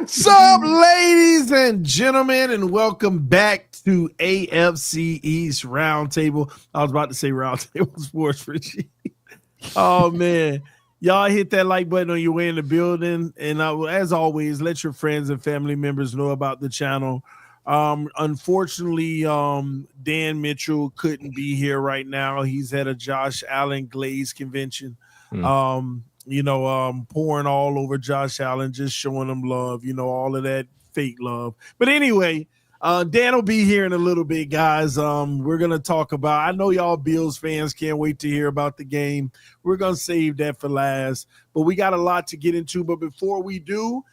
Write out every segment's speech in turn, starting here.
What's up, ladies and gentlemen, and welcome back to AFC East Roundtable. I was about to say Roundtable Sports, Richie. Oh, man. Y'all hit that like button on your way in the building. And as always, let your friends and family members know about the channel. Unfortunately, Dan Mitchell couldn't be here right now. He's at a Josh Allen Glaze convention. Pouring all over Josh Allen, just showing him love, all of that fake love. But anyway, Dan will be here in a little bit, guys. We're going to talk about, I know y'all Bills fans can't wait to hear about the game. We're going to save that for last, but we got a lot to get into. But before we do,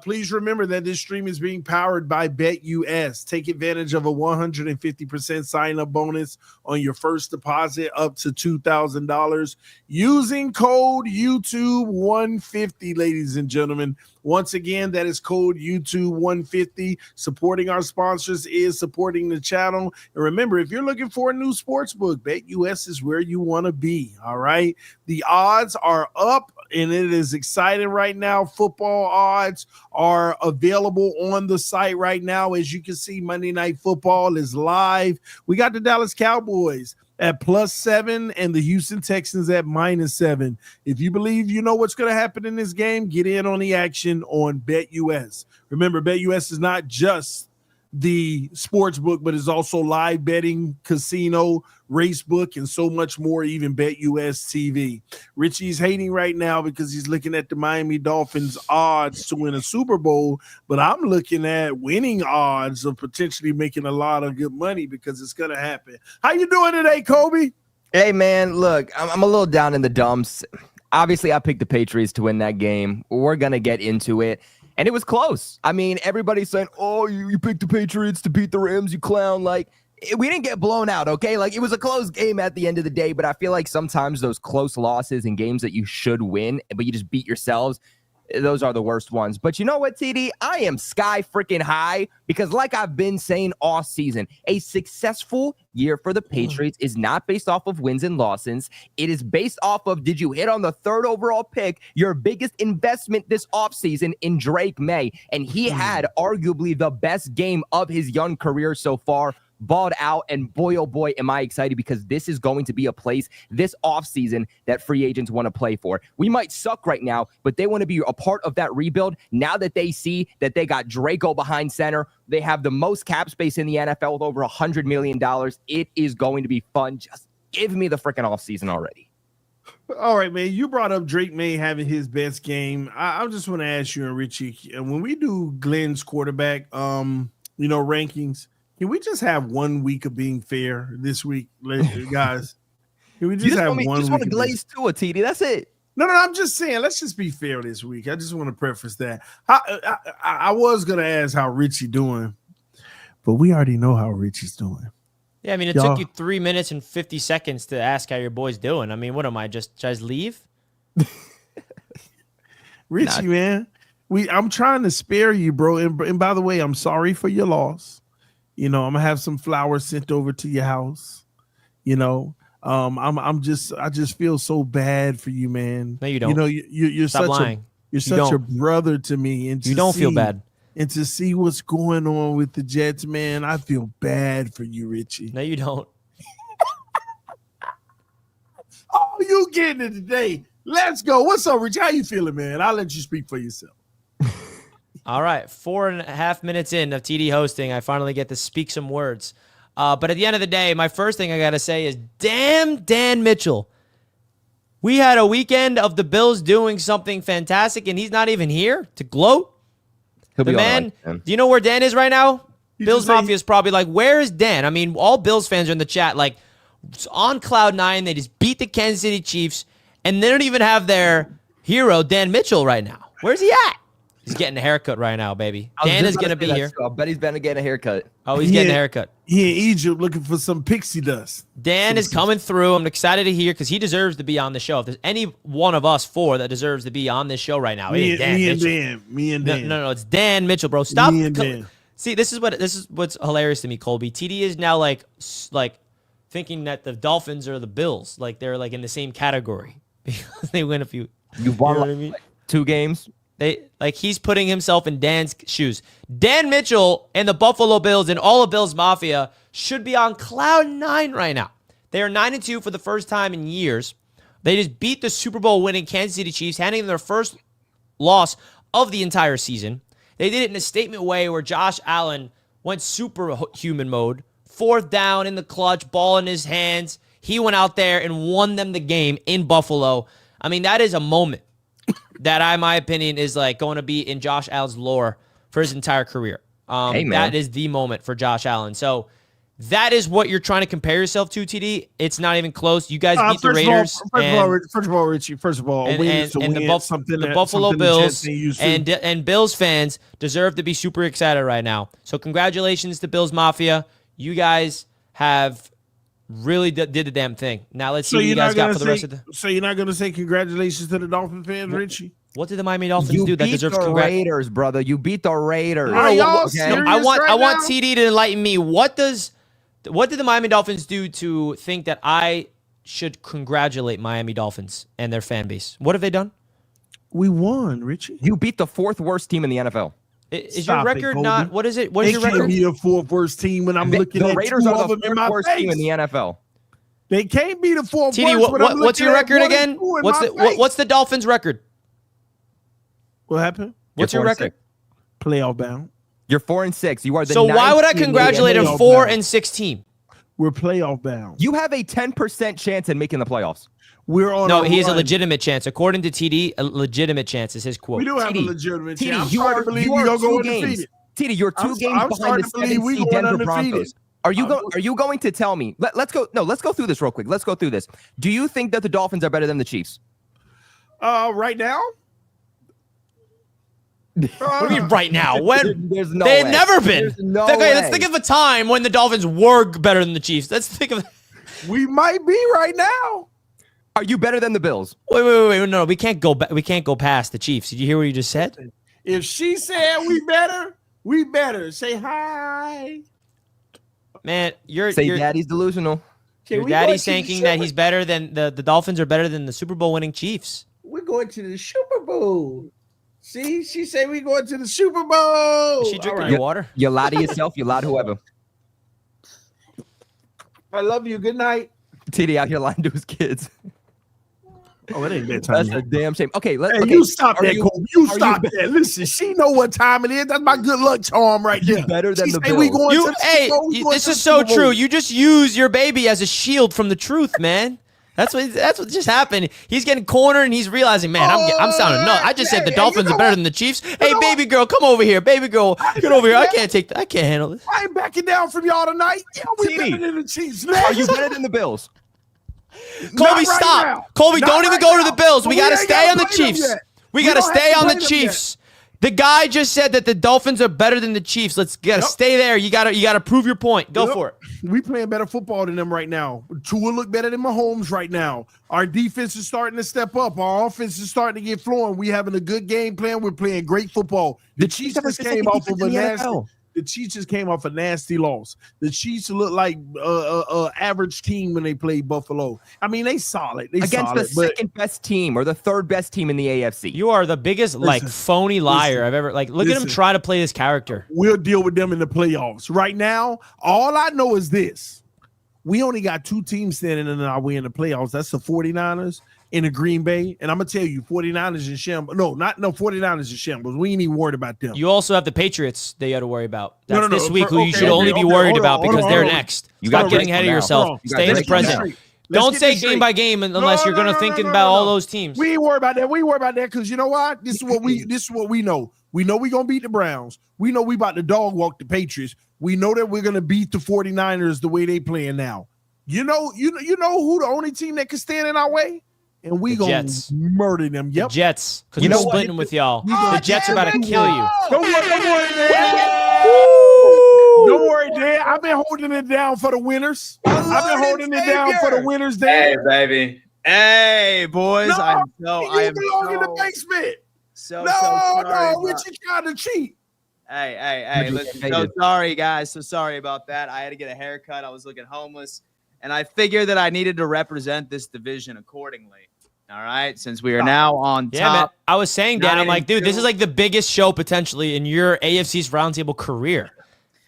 please remember that this stream is being powered by BetUS. Take advantage of a 150% sign-up bonus on your first deposit up to $2,000 using code YouTube150, ladies and gentlemen. Once again, that is code YouTube150. Supporting our sponsors is supporting the channel. And remember, if you're looking for a new sports book, BetUS is where you want to be, all right? The odds are up, and it is exciting right now. Football odds are available on the site right now. As you can see, Monday Night Football is live. We got the Dallas Cowboys at +7 and the Houston Texans at -7. If you believe you know what's going to happen in this game, get in on the action on BetUS. Remember, BetUS is not just the sports book, but it's also live betting, casino, race book, and so much more, even BetUS TV. Richie's hating right now because he's looking at the Miami Dolphins odds to win a Super Bowl, but I'm looking at winning odds of potentially making a lot of good money because it's going to happen. How you doing today, Kobe? Hey, man, look, I'm a little down in the dumps. Obviously, I picked the Patriots to win that game. We're going to get into it. And it was close. I mean, everybody's saying, oh, you picked the Patriots to beat the Rams, you clown. Like, we didn't get blown out, okay? Like, it was a close game at the end of the day, but I feel like sometimes those close losses in games that you should win, but you just beat yourselves, those are the worst ones. But you know what, TD? I am sky freaking high because like I've been saying all season, a successful year for the Patriots is not based off of wins and losses. It is based off of, did you hit on the 3rd overall pick, your biggest investment this offseason in Drake May? And he had arguably the best game of his young career so far. Balled out, and boy, oh boy, am I excited because this is going to be a place this offseason that free agents want to play for. We might suck right now, but they want to be a part of that rebuild now that they see that they got Draco behind center. They have the most cap space in the NFL with over $100 million. It is going to be fun. Just give me the freaking offseason already. All right, man. You brought up Drake May having his best game. I just want to ask you and Richie, when we do Glenn's quarterback, rankings, can we just have 1 week of being fair this week, guys? Can we just have 1 week? You just want to glaze to a TD. That's it. No, I'm just saying, let's just be fair this week. I just want to preface that. I was going to ask how Richie doing, but we already know how Richie's doing. Yeah, I mean, it took you 3 minutes and 50 seconds to ask how your boy's doing. I mean, what am I, just leave? Richie, man, I'm trying to spare you, bro. And by the way, I'm sorry for your loss. I'm gonna have some flowers sent over to your house. I just feel so bad for you, man. No, you don't. You're Stop such lying. You're such a brother to me, and you don't feel bad. And to see what's going on with the Jets, man, I feel bad for you, Richie. No, you don't. Oh, you getting it today? Let's go. What's up, Richie? How you feeling, man? I'll let you speak for yourself. All right, 4.5 minutes in of TD hosting, I finally get to speak some words. But at the end of the day, my first thing I got to say is, damn Dan Mitchell. We had a weekend of the Bills doing something fantastic, and he's not even here to gloat. He'll be man, all right, do you know where Dan is right now? Bills Mafia is probably like, where is Dan? I mean, all Bills fans are in the chat, like, on cloud nine. They just beat the Kansas City Chiefs, and they don't even have their hero, Dan Mitchell, right now. Where's he at? He's getting a haircut right now, baby. Dan is going to be here. I bet he's going to get a haircut. Oh, he's getting a haircut. He in Egypt looking for some pixie dust. Dan is coming through. I'm excited to hear because he deserves to be on the show. If there's any one of us four that deserves to be on this show right now, it is Dan Mitchell. Me and Dan. No, it's Dan Mitchell, bro. Stop. Me and Dan. See, this is what's hilarious to me, Colby. TD is now like thinking that the Dolphins are the Bills, like they're like in the same category because they win a few. You've won what I mean? like 2 games. He's putting himself in Dan's shoes. Dan Mitchell and the Buffalo Bills and all of Bills Mafia should be on cloud 9 right now. They are 9-2 for the first time in years. They just beat the Super Bowl winning Kansas City Chiefs, handing them their first loss of the entire season. They did it in a statement way where Josh Allen went superhuman mode. 4th down in the clutch, ball in his hands. He went out there and won them the game in Buffalo. I mean, that is a moment that, in my opinion, is like going to be in Josh Allen's lore for his entire career. That is the moment for Josh Allen. So that is what you're trying to compare yourself to, TD. It's not even close. You guys beat the Raiders. First of all, Richie. The Buffalo Bills and Bills fans deserve to be super excited right now. So congratulations to Bills Mafia. You guys have really did the damn thing. Now let's see what you guys got for the rest of the. So you're not going to say congratulations to the Dolphin fans, Richie? What did the Miami Dolphins do that deserves congrats? You beat the Raiders, brother. You beat the Raiders. I want TD to enlighten me. What did the Miami Dolphins do to think that I should congratulate Miami Dolphins and their fan base? What have they done? We won, Richie. You beat the 4th worst team in the NFL. Is your record not? What is it? What is your record? They can't be the 4th worst team when I'm looking at the Raiders are the 4th worst face. team in the NFL. They can't be the 4th TD, worst. What's your record again? What's the Dolphins' record? What happened? What's your record? Playoff bound. You're 4-6. You are the. So why would I congratulate a 4-6 team? We're playoff bound. You have a 10% chance in making the playoffs. We're on. No, he has a legitimate chance. According to TD, a legitimate chance is his quote. We do have a legitimate chance. I'm starting to believe we're going to go undefeated. TD, you're 2 games behind the 7th seed Denver Broncos. Are you going to tell me? Let's go. No, let's go through this real quick. Let's go through this. Do you think that the Dolphins are better than the Chiefs? Right now. What do you mean right now? When there's no they've way. never been. There's no okay, way. let's think of a time when the Dolphins were better than the Chiefs. Let's think of. We might be right now. Are you better than the Bills? Wait. No, we can't go back. We can't go past the Chiefs. Did you hear what you just said? If she said we better. Say hi. Man, Daddy's delusional. Your daddy's thinking that he's better than the Dolphins are better than the Super Bowl winning Chiefs. We're going to the Super Bowl. See, she said we going to the Super Bowl. Is she drinking your water? You lie to yourself. You lie to whoever. I love you. Good night. TD out here lying to his kids. Oh, it ain't that time. That's a damn shame. Okay, you stop that, Kobe. You stop that. Listen, she know what time it is. That's my good luck charm right there. Better than the Bills. This is so true. You just use your baby as a shield from the truth, man. That's what just happened. He's getting cornered and he's realizing, man, I'm sounding nuts. I just said the Dolphins are better than the Chiefs. Hey, baby girl, come over here. Baby girl, get over here. I can't take that. I can't handle this. I ain't backing down from y'all tonight. Yeah, we better than the Chiefs. Man. Are you better than the Bills? Colby, stop. Colby, don't even go to the Bills. We got to stay on the Chiefs. We got to stay on the Chiefs. The guy just said that the Dolphins are better than the Chiefs. Gotta stay there. You gotta prove your point. Go for it. We playing better football than them right now. Tua look better than Mahomes right now. Our defense is starting to step up. Our offense is starting to get flowing. We having a good game plan. We're playing great football. The Chiefs just came off of a nasty. The Chiefs just came off a nasty loss. The Chiefs look like average team when they played Buffalo. I mean, they solid. Against the second best team or the third best team in the AFC. You are the biggest phony liar I've ever look at him try to play this character. We'll deal with them in the playoffs. Right now, all I know is this. We only got 2 teams standing in our way in the playoffs. That's the 49ers and the Green Bay. And I'm going to tell you, 49ers in shambles. No, 49ers in shambles. We ain't even worried about them. You also have the Patriots that you got to worry about. That's this week who you should only be worried about because they're next. Stop getting ahead of yourself. Stay in the present. Don't say game by game unless you're going to think about all those teams. We ain't worried about that. We ain't worried about that because you know what? This is what we know. We know we're going to beat the Browns. We know we about to dog walk the Patriots. We know that we're going to beat the 49ers the way they playing now. You know who the only team that can stand in our way? And we gonna murder them. Yep. The Jets. Because we're splitting with y'all. The Jets are about to kill you. Don't worry, Dan. I've been holding it down for the winners. I've been holding it down for the winners, Dan. Hey, baby. Hey, boys. No, I am belong in the basement. So Richie tried to cheat. Hey, listen, so sorry, guys. So sorry about that. I had to get a haircut. I was looking homeless. And I figured that I needed to represent this division accordingly. All right, since we are now on Yeah, man. top. I was saying, Dan, I'm like, dude, this 9-2. is like the biggest show potentially in your AFC's Roundtable career.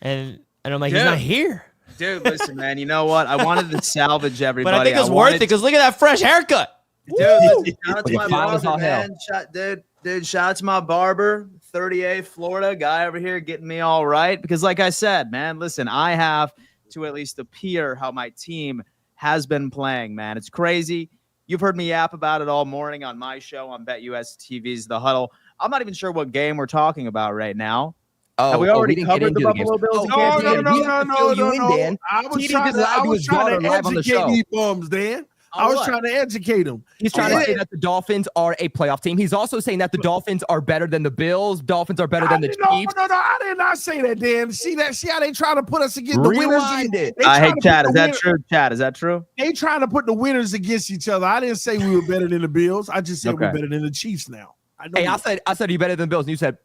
And I'm like, he's not here. Dude, listen, man. You know what? I wanted to salvage everybody. But I think it was worth it because look at that fresh haircut. Dude, listen, shout out to my Fine as barber, all hell. man. Dude, shout out to my barber, 38 Florida guy over here getting me all right. Because like I said, man, listen, I have to at least appear how my team has been playing, man. It's crazy. You've heard me yap about it all morning on my show on BetUS TV's The Huddle. I'm not even sure what game we're talking about right now. Have we already covered the Buffalo Bills? No. I was trying to educate these bums, Dan. I was trying to educate them. He's trying to say that the Dolphins are a playoff team. He's also saying that the Dolphins are better than the Bills. Dolphins are better than the Chiefs. No, I did not say that, Dan. See how they trying to put us against the winners? Hey, Chad, is that true? Chad, is that true? They trying to put the winners against each other. I didn't say we were better than the Bills. I just said we're better than the Chiefs now. I said you're better than the Bills, and you said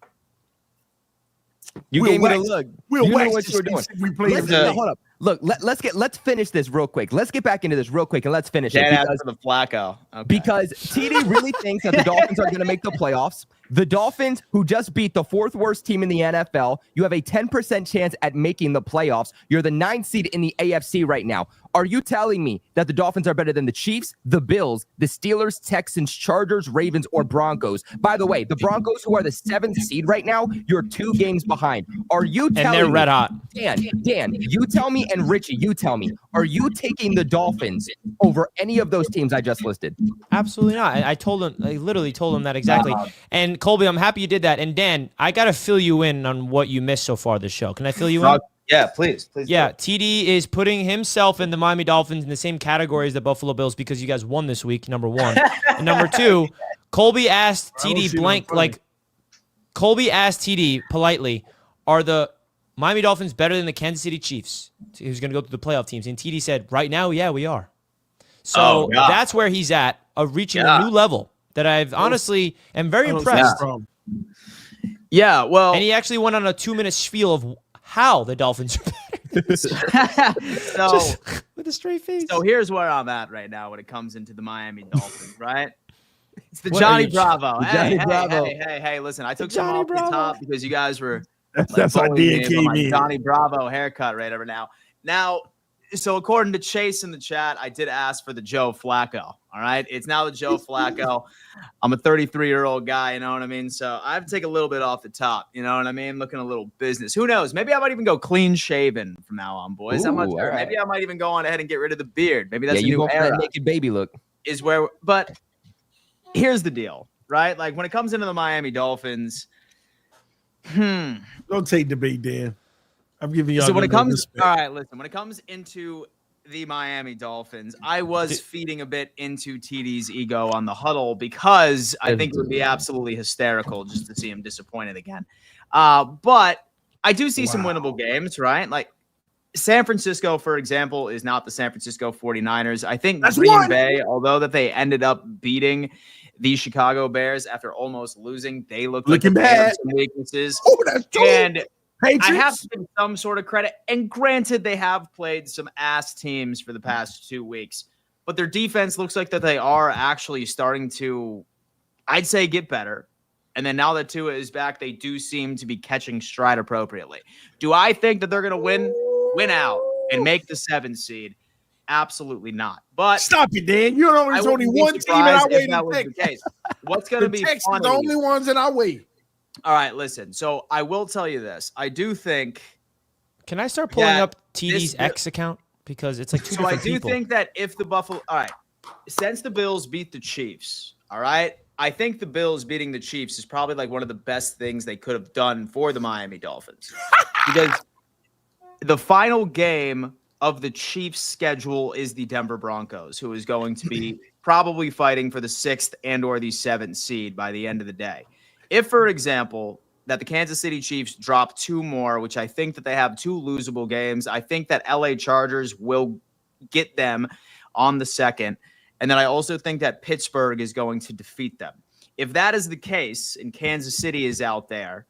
you gave me the look. We'll you wax know what you were doing. We play Hold up. Look, let's finish this real quick. Let's get back into this real quick and let's finish it. Because, the Flacco. Okay. Because TD really thinks that the Dolphins are going to make the playoffs. The Dolphins, who just beat the fourth worst team in the NFL, you have a 10% chance at making the playoffs. You're the 9th seed in the AFC right now. Are you telling me that the Dolphins are better than the Chiefs, the Bills, the Steelers, Texans, Chargers, Ravens, or Broncos? By the way, the Broncos, who are the 7th seed right now, you're 2 games behind. Are you telling me? And they're red hot. Dan, you tell me, and Richie, you tell me, are you taking the Dolphins over any of those teams I just listed? Absolutely not. I literally told him that exactly. And Colby, I'm happy you did that. And Dan, I got to fill you in on what you missed so far this show. Can I fill you in? Yeah, please. Yeah, TD is putting himself and the Miami Dolphins in the same category as the Buffalo Bills because you guys won this week, number one. And number two, Colby asked TD Colby asked TD politely, are the Miami Dolphins better than the Kansas City Chiefs, who's going to go through the playoff teams? And TD said, right now, yeah, we are. So that's where he's at, reaching a new level that I've honestly am very impressed. Yeah, well. And he actually went on a 2-minute spiel of how the Dolphins are better. So with a straight face. So here's where I'm at right now when it comes into the Miami Dolphins, right? It's the Johnny Bravo. Hey, listen, I took some off the top because you guys were that's our DK Johnny Bravo haircut right over now. Now, so according to Chase in the chat, I did ask for the Joe Flacco. All right. It's now the Joe Flacco. I'm a 33-year-old guy. You know what I mean? So I have to take a little bit off the top. You know what I mean? Looking a little business. Who knows? Maybe I might even go clean shaven from now on, boys. I'm not sure. Maybe I might even go on ahead and get rid of the beard. Maybe that's a new era. That naked baby look. But here's the deal, right? Like when it comes into the Miami Dolphins, don't take debate, Dan. I'm giving you. So when it comes, all right, listen. When it comes into the Miami Dolphins, I was feeding a bit into TD's ego on the huddle because I think it would be absolutely hysterical just to see him disappointed again. But I do see some winnable games, right? Like San Francisco, for example, is not the San Francisco 49ers. I think Green Bay, although that they ended up beating the Chicago Bears after almost losing, they looking bad. They have some weaknesses. And Patriots. I have to give some sort of credit. And granted, they have played some ass teams for the past 2 weeks, but their defense looks like that they are actually starting to, I'd say, get better. And then now that Tua is back, they do seem to be catching stride appropriately. Do I think that they're going to win out and make the 7th seed? Absolutely not. But stop it, Dan. You know there's only one team in our way to pick. What's going to be funny? The only ones in our way. All right, listen. So I will tell you this. I do think. Can I start pulling up TD's X account? Because it's like two different people. So I do think that if the Buffalo. All right. Since the Bills beat the Chiefs, all right, I think the Bills beating the Chiefs is probably like one of the best things they could have done for the Miami Dolphins. Because the final game of the Chiefs' schedule is the Denver Broncos, who is going to be probably fighting for the 6th and or the 7th seed by the end of the day. If, for example, that the Kansas City Chiefs drop 2 more, which I think that they have 2 losable games, I think that LA Chargers will get them on the 2nd. And then I also think that Pittsburgh is going to defeat them. If that is the case, and Kansas City is out there,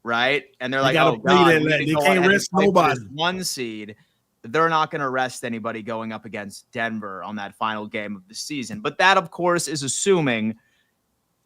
right? And they're like, oh, God, they can't risk nobody. 1 seed. they're not going to rest anybody going up against Denver on that final game of the season. But that, of course, is assuming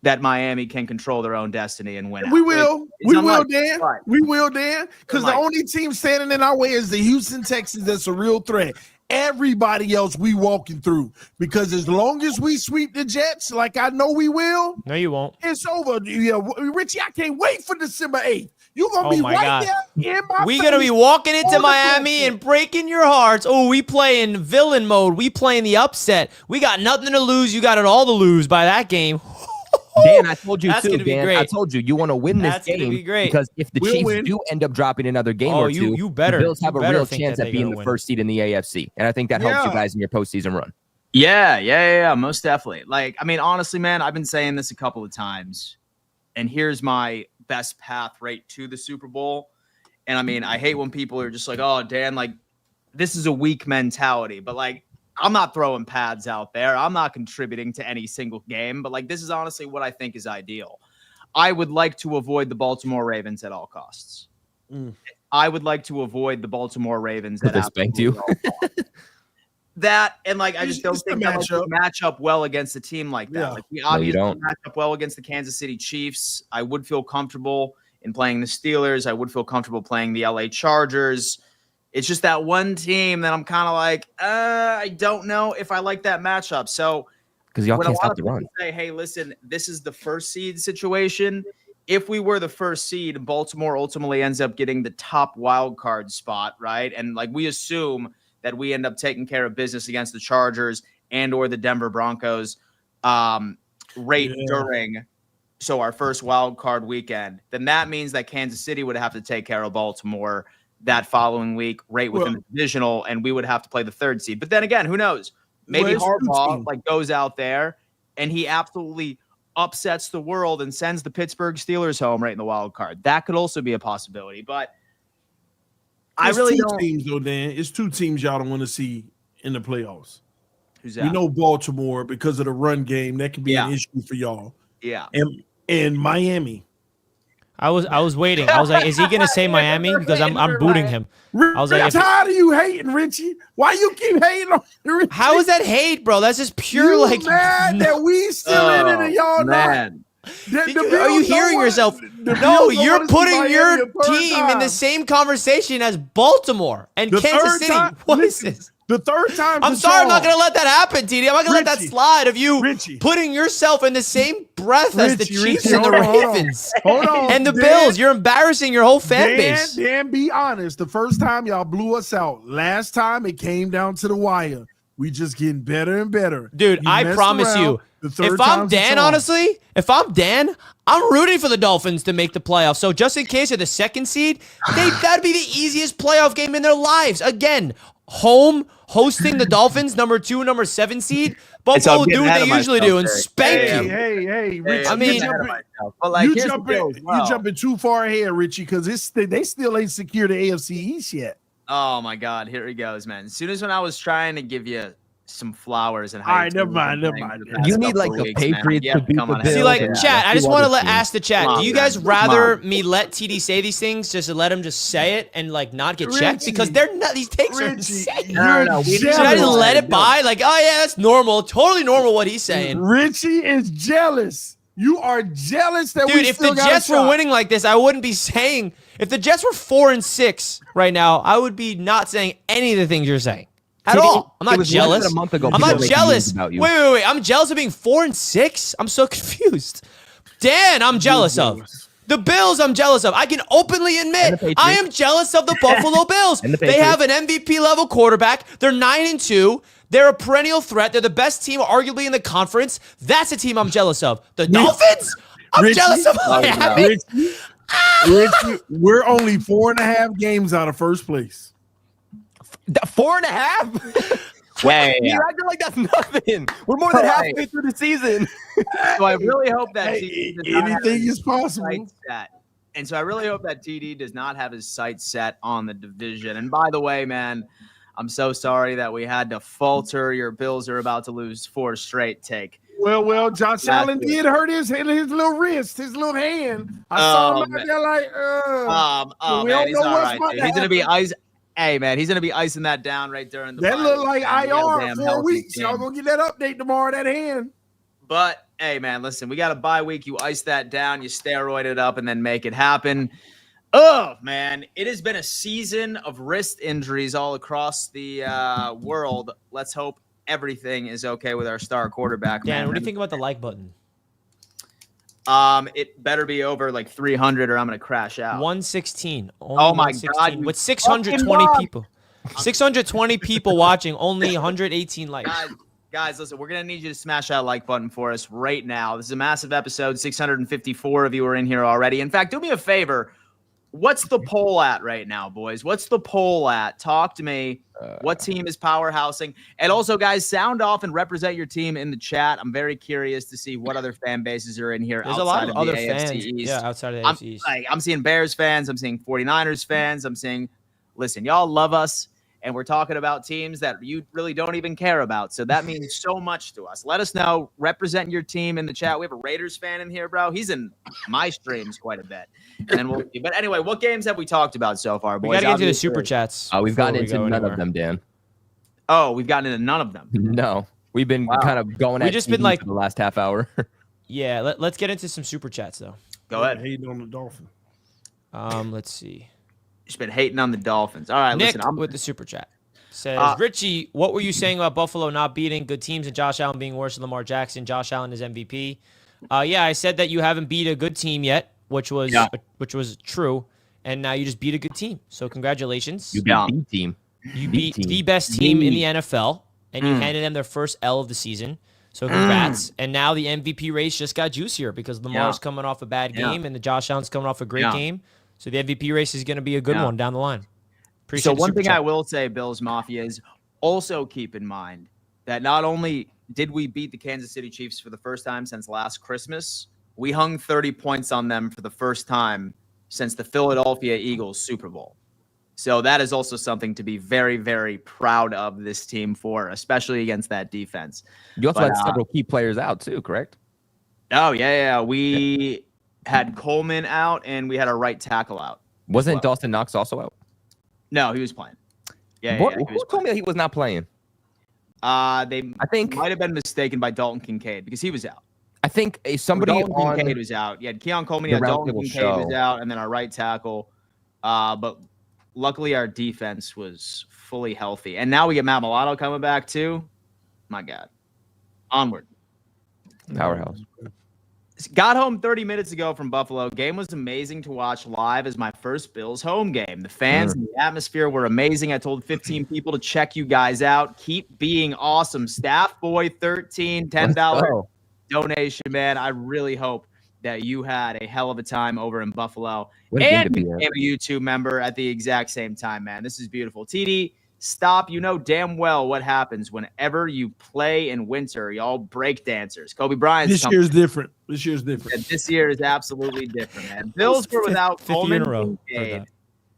that Miami can control their own destiny and win. We will. We will, Dan. Right. We will, Dan. Because the only team standing in our way is the Houston Texans. That's a real threat. Everybody else we walking through. Because as long as we sweep the Jets, like I know we will. No, you won't. It's over. Yeah, Richie, I can't wait for December 8th. You're going to be right there in my We're going to be walking into Miami and breaking your hearts. Oh, we play in villain mode. We play in the upset. We got nothing to lose. You got it all to lose by that game. Dan, I told you That's too, gonna be Dan. great. I told you want to win this That's game gonna be great. because if the Chiefs do end up dropping another game or two, you better, the Bills have a real think chance that at being the win. first seed in the AFC. And I think that helps you guys in your postseason run. Yeah, most definitely. Like, I mean, honestly, man, I've been saying this a couple of times, and here's my best path right to the Super Bowl. And I mean, I hate when people are just like, oh, Dan, like, this is a weak mentality, but like, I'm not throwing pads out there. I'm not contributing to any single game, but like, this is honestly what I think is ideal. I would like to avoid the Baltimore Ravens at all costs. I would like to avoid the Baltimore Ravens at spanked you. That, and like, I just don't think that would match up well against a team like that. Like, we obviously match up well against the Kansas City Chiefs. I would feel comfortable in playing the Steelers. I would feel comfortable playing the LA Chargers. It's just that one team that I'm kind of like, I don't know if I like that matchup. So, because y'all can't stop the run. Say, hey, listen, this is the first seed situation. If we were the first seed, Baltimore ultimately ends up getting the top wild card spot, right? And like, we assume that we end up taking care of business against the Chargers and or the Denver Broncos during our first wild card weekend. Then that means that Kansas City would have to take care of Baltimore that following week, right within the divisional, and we would have to play the third seed. But then again, who knows? Maybe Harbaugh like goes out there and he absolutely upsets the world and sends the Pittsburgh Steelers home right in the wild card. That could also be a possibility. But I really don't. Teams though, Dan. It's two teams y'all don't want to see in the playoffs. Who's that? We know Baltimore because of the run game. That could be an issue for y'all. Yeah. And Miami. I was waiting. I was like, is he gonna say Miami? Because I'm booting him. I was like, I'm tired of you hating, Richie. Why you keep hating on Richie? How is that hate, bro? That's just pure you like mad that we still in it and y'all not. Are you hearing yourself? No, you're putting your team in the same conversation as Baltimore and Kansas City. What is this? The third time. I'm sorry, I'm not going to let that happen, TD. I'm not going to let that slide of you putting yourself in the same breath as the Chiefs and the Ravens. Hold on. And the Bills. You're embarrassing your whole fan base. Dan, be honest. The first time y'all blew us out. Last time it came down to the wire. We just getting better and better. Dude, I promise you, if I'm Dan, honestly, I'm rooting for the Dolphins to make the playoffs. So just in case of the second seed, that'd be the easiest playoff game in their lives. Again, hosting the Dolphins, number 2, number 7 seed. Buffalo do what they usually do and spank you. Hey, Richie. I mean, you jumping too far ahead, Richie, because they still ain't secured the AFC East yet. Oh my God, here he goes, man. As soon as when I was trying to give you some flowers and all right, never mind. You need like the Patriots to beat the Bills. See, like chat, I just want to ask the chat. Do you guys rather me let TD say these things, just to let him just say it and like not get checked? Because they're not. These takes are insane. No. Should I just let it by? Like, oh yeah, that's normal, totally normal what he's saying. Richie is jealous. You are jealous that dude. If the Jets were winning like this, I wouldn't be saying. If the Jets were 4-6 right now, I would be not saying any of the things you're saying. At all. I'm not jealous. I'm not jealous. Wait. I'm jealous of being 4-6? I'm so confused. Dan, I'm jealous of. The Bills, I'm jealous of. I can openly admit I am jealous of the Buffalo Bills. They have an MVP level quarterback. They're 9-2. They're a perennial threat. They're the best team arguably in the conference. That's a team I'm jealous of. The Dolphins? I'm jealous of Miami. Richie, we're only 4.5 games out of first place. 4.5? Way. You acting like that's nothing. We're more than halfway through the season. So I really hope that anything is possible. And so I really hope that TD does not have his sights set on the division. And by the way, man, I'm so sorry that we had to falter. Your Bills are about to lose 4 straight. Well, Josh Allen did hurt his little wrist, his little hand. I saw him out there like, man, he's all right. He's going to be Hey, man, he's going to be icing that down right during the That bye look week, like man. He had a IR damn 4 healthy weeks. Y'all game. gonna get that update tomorrow, that hand. But, hey, man, listen, we got a bye week. You ice that down, you steroid it up, and then make it happen. Oh, man, it has been a season of wrist injuries all across the world. Let's hope everything is okay with our star quarterback, Dan, man. what do you think about the like button? It better be over like 300 or I'm going to crash out. 116. Only Oh, my 116, God, you with 620 fucking people. 620 people watching, only 118 likes. Guys, listen, we're going to need you to smash that like button for us right now. This is a massive episode. 654 of you are in here already. In fact, do me a favor. What's the poll at right now, boys? What's the poll at? Talk to me. What team is powerhousing? And also, guys, sound off and represent your team in the chat. I'm very curious to see what other fan bases are in here. There's a lot of other the fans. AFC East. Yeah, outside of the AFC East. I'm seeing Bears fans. I'm seeing 49ers fans. I'm seeing, listen, y'all love us. And we're talking about teams that you really don't even care about. So that means so much to us. Let us know. Represent your team in the chat. We have a Raiders fan in here, bro. He's in my streams quite a bit. And then we'll see. But anyway, what games have we talked about so far, boys? We got to get into the super chats. We've gotten before we into go none anywhere. of them, Dan. Oh, we've gotten into none of them. No. We've been kind of going at just TV been like- for the last half hour. Yeah, let's get into some super chats, though. Go ahead. Hating on the Dolphins. Let's see. Just been hating on the Dolphins. All right, Nick listen. with the super chat says, Richie, what were you saying about Buffalo not beating good teams and Josh Allen being worse than Lamar Jackson? Josh Allen is MVP. Yeah, I said that you haven't beat a good team yet, which was true, and now you just beat a good team. So congratulations. You beat the team. You beat the best team in the NFL, and you handed them their first L of the season. So congrats. And now the MVP race just got juicier because Lamar's coming off a bad game and the Josh Allen's coming off a great game. So the MVP race is going to be a good one down the line. Appreciate So the one super thing chat. I will say, Bills Mafia, is also keep in mind that not only did we beat the Kansas City Chiefs for the first time since last Christmas, we hung 30 points on them for the first time since the Philadelphia Eagles Super Bowl. So that is also something to be very, very proud of this team for, especially against that defense. You also had several key players out too, correct? Oh, yeah. We had Coleman out and we had our right tackle out. Wasn't Dawson Knox also out? No, he was playing. Yeah, Who he was told me that he was not playing? I think might have been mistaken by Dalton Kincaid because he was out. I think somebody Dalton on Kincaid was out. Yeah, Keon Coleman, the Dalton Roundtable Kincaid show was out, and then our right tackle. But luckily, our defense was fully healthy, and now we get Matt Milano coming back too. My God, onward. powerhouse. Got home 30 minutes ago from Buffalo. Game was amazing to watch live as my first Bills home game. The fans and the atmosphere were amazing. I told 15 people to check you guys out. Keep being awesome. Staff Boy 13, $10 donation, man. I really hope that you had a hell of a time over in Buffalo. What a game to And be became at. a YouTube member at the exact same time, man. This is beautiful. TD, stop. You know damn well what happens whenever you play in winter. Y'all break dancers. Kobe Bryant's This year's different. This year's different. and this year is absolutely different, man. Bills were without Fifth year in Coleman a row. Heard Kincaid. that.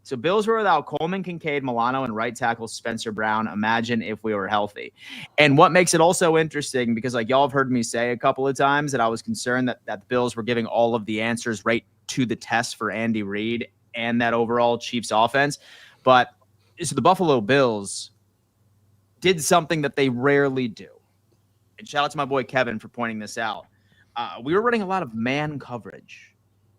So Bills were without Coleman, Kincaid, Milano, and right tackle Spencer Brown. Imagine if we were healthy. And what makes it also interesting, because like y'all have heard me say a couple of times that I was concerned that the Bills were giving all of the answers right to the test for Andy Reid and that overall Chiefs offense. But so the Buffalo Bills did something that they rarely do. And shout out to my boy Kevin for pointing this out. We were running a lot of man coverage.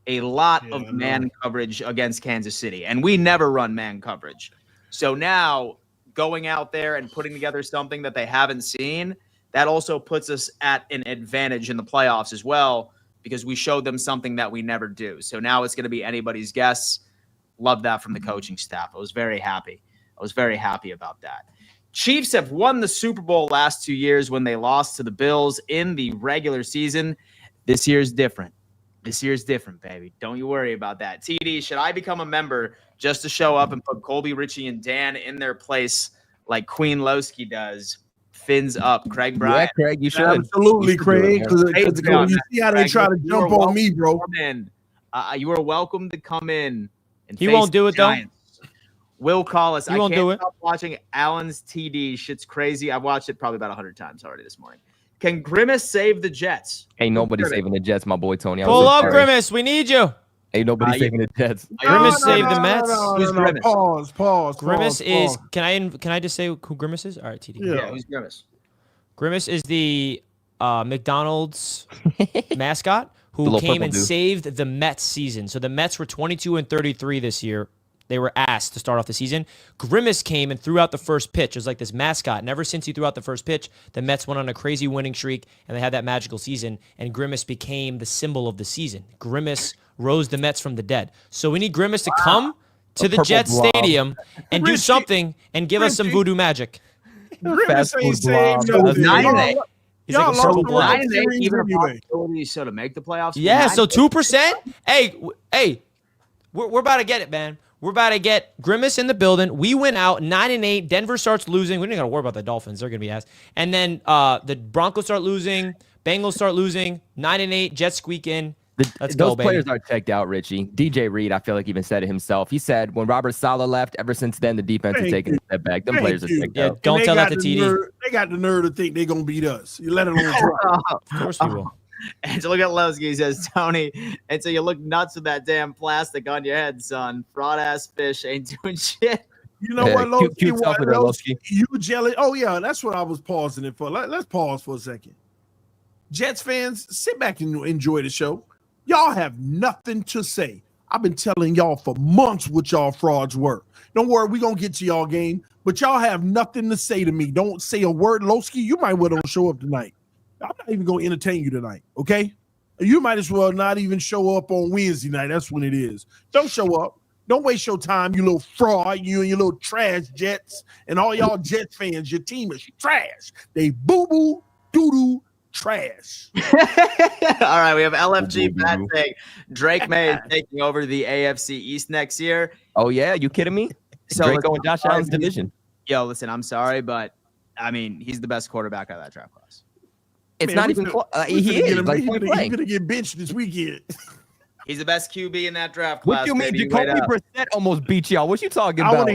A lot of man coverage against Kansas City, and we never run man coverage. So now going out there and putting together something that they haven't seen, that also puts us at an advantage in the playoffs as well, because we showed them something that we never do. So now it's going to be anybody's guess. Love that from the coaching staff. I was very happy. About that. Chiefs have won the Super Bowl last 2 years when they lost to the Bills in the regular season. This year's different. This year's different, baby. Don't you worry about that. TD, should I become a member just to show up and put Colby, Richie, and Dan in their place like Queen Lowski does? Fins up. Craig Bryant. Yeah, Craig, you should. Absolutely, Craig. Because Patreon, you see how they Craig, try to you jump are on me, bro. Come in. You are welcome to come in. And He face won't do the it, though. Giants. Will call us. He won't do it. Stop watching Allen's TD. Shit's crazy. I've watched it probably about 100 times already this morning. Can Grimace save the Jets? Ain't nobody saving the Jets, my boy Tony. Pull up, Grimace. We need you. Ain't nobody saving the Jets. Grimace saved the Mets. Who's Grimace? Pause. Grimace is. Pause. Can I just say who Grimace is? All right, TD. Yeah. Who's Grimace? Grimace is the McDonald's mascot The who little came purple and dude. saved the Mets season. So the Mets were 22-33 this year. They were asked to start off the season. Grimace came and threw out the first pitch. It was like this mascot. And ever since he threw out the first pitch, the Mets went on a crazy winning streak, and they had that magical season. And Grimace became the symbol of the season. Grimace rose the Mets from the dead. So we need Grimace to come to the purple Jets blob. Stadium and do Richie- something and give us some Richie. voodoo magic. Grimace Fast ain't food saying blob. nothing. 9-8. He's like a Y'all purple lost blob. 9-8, even a Anyway. possibility so to make the playoffs. Yeah, so 9-8. 2%. Hey, we're about to get it, man. We're about to get Grimace in the building. We went out 9-8. Denver starts losing. We don't got to worry about the Dolphins. They're gonna be ass. And then the Broncos start losing. Bengals start losing. 9-8. Jets squeak in. Let's Those go, baby. players are checked out, Richie. DJ Reed, I feel like even said it himself. He said when Robert Saleh left, ever since then the defense has Thank taken you. a step back. Them Thank players are you. checked Yeah, out. don't And tell they that to got the TD. nerve- They got the nerve to think they're gonna beat us. You let it on drop. Of course we will. And to look at Lowski, he says, Tony, and so you look nuts with that damn plastic on your head, son. Fraud ass fish ain't doing shit. You know Yeah, what, Loki? cute stuff with that, Loki. You jelly? Oh yeah, that's what I was pausing it for. Let's pause for a second. Jets fans, sit back and enjoy the show. Y'all have nothing to say. I've been telling y'all for months what y'all frauds were. Don't worry, we gonna get to y'all game, but y'all have nothing to say to me. Don't say a word, Lowski. You might well don't show up tonight. I'm not even gonna entertain you tonight, okay? You might as well not even show up on Wednesday night. That's when it is. Don't show up. Don't waste your time, you little fraud, you and your little trash Jets, and all y'all Jets fans. Your team is trash. They boo-boo, doo-doo, trash. All right, we have LFG Boo, boo, Pat boo. saying Drake May is taking over the AFC East next year. Oh yeah, you kidding me? So Drake listen, going Josh Allen's division. Yo, listen, I'm sorry, but I mean, he's the best quarterback out of that draft class. It's Man, not we even finna- close. we He finna get is. him- Like, he point finna- blank. he finna get benched this weekend. He's the best QB in that draft class. What you mean? baby. Wait Jacoby up. Brissett almost beat y'all. What you talking I about? want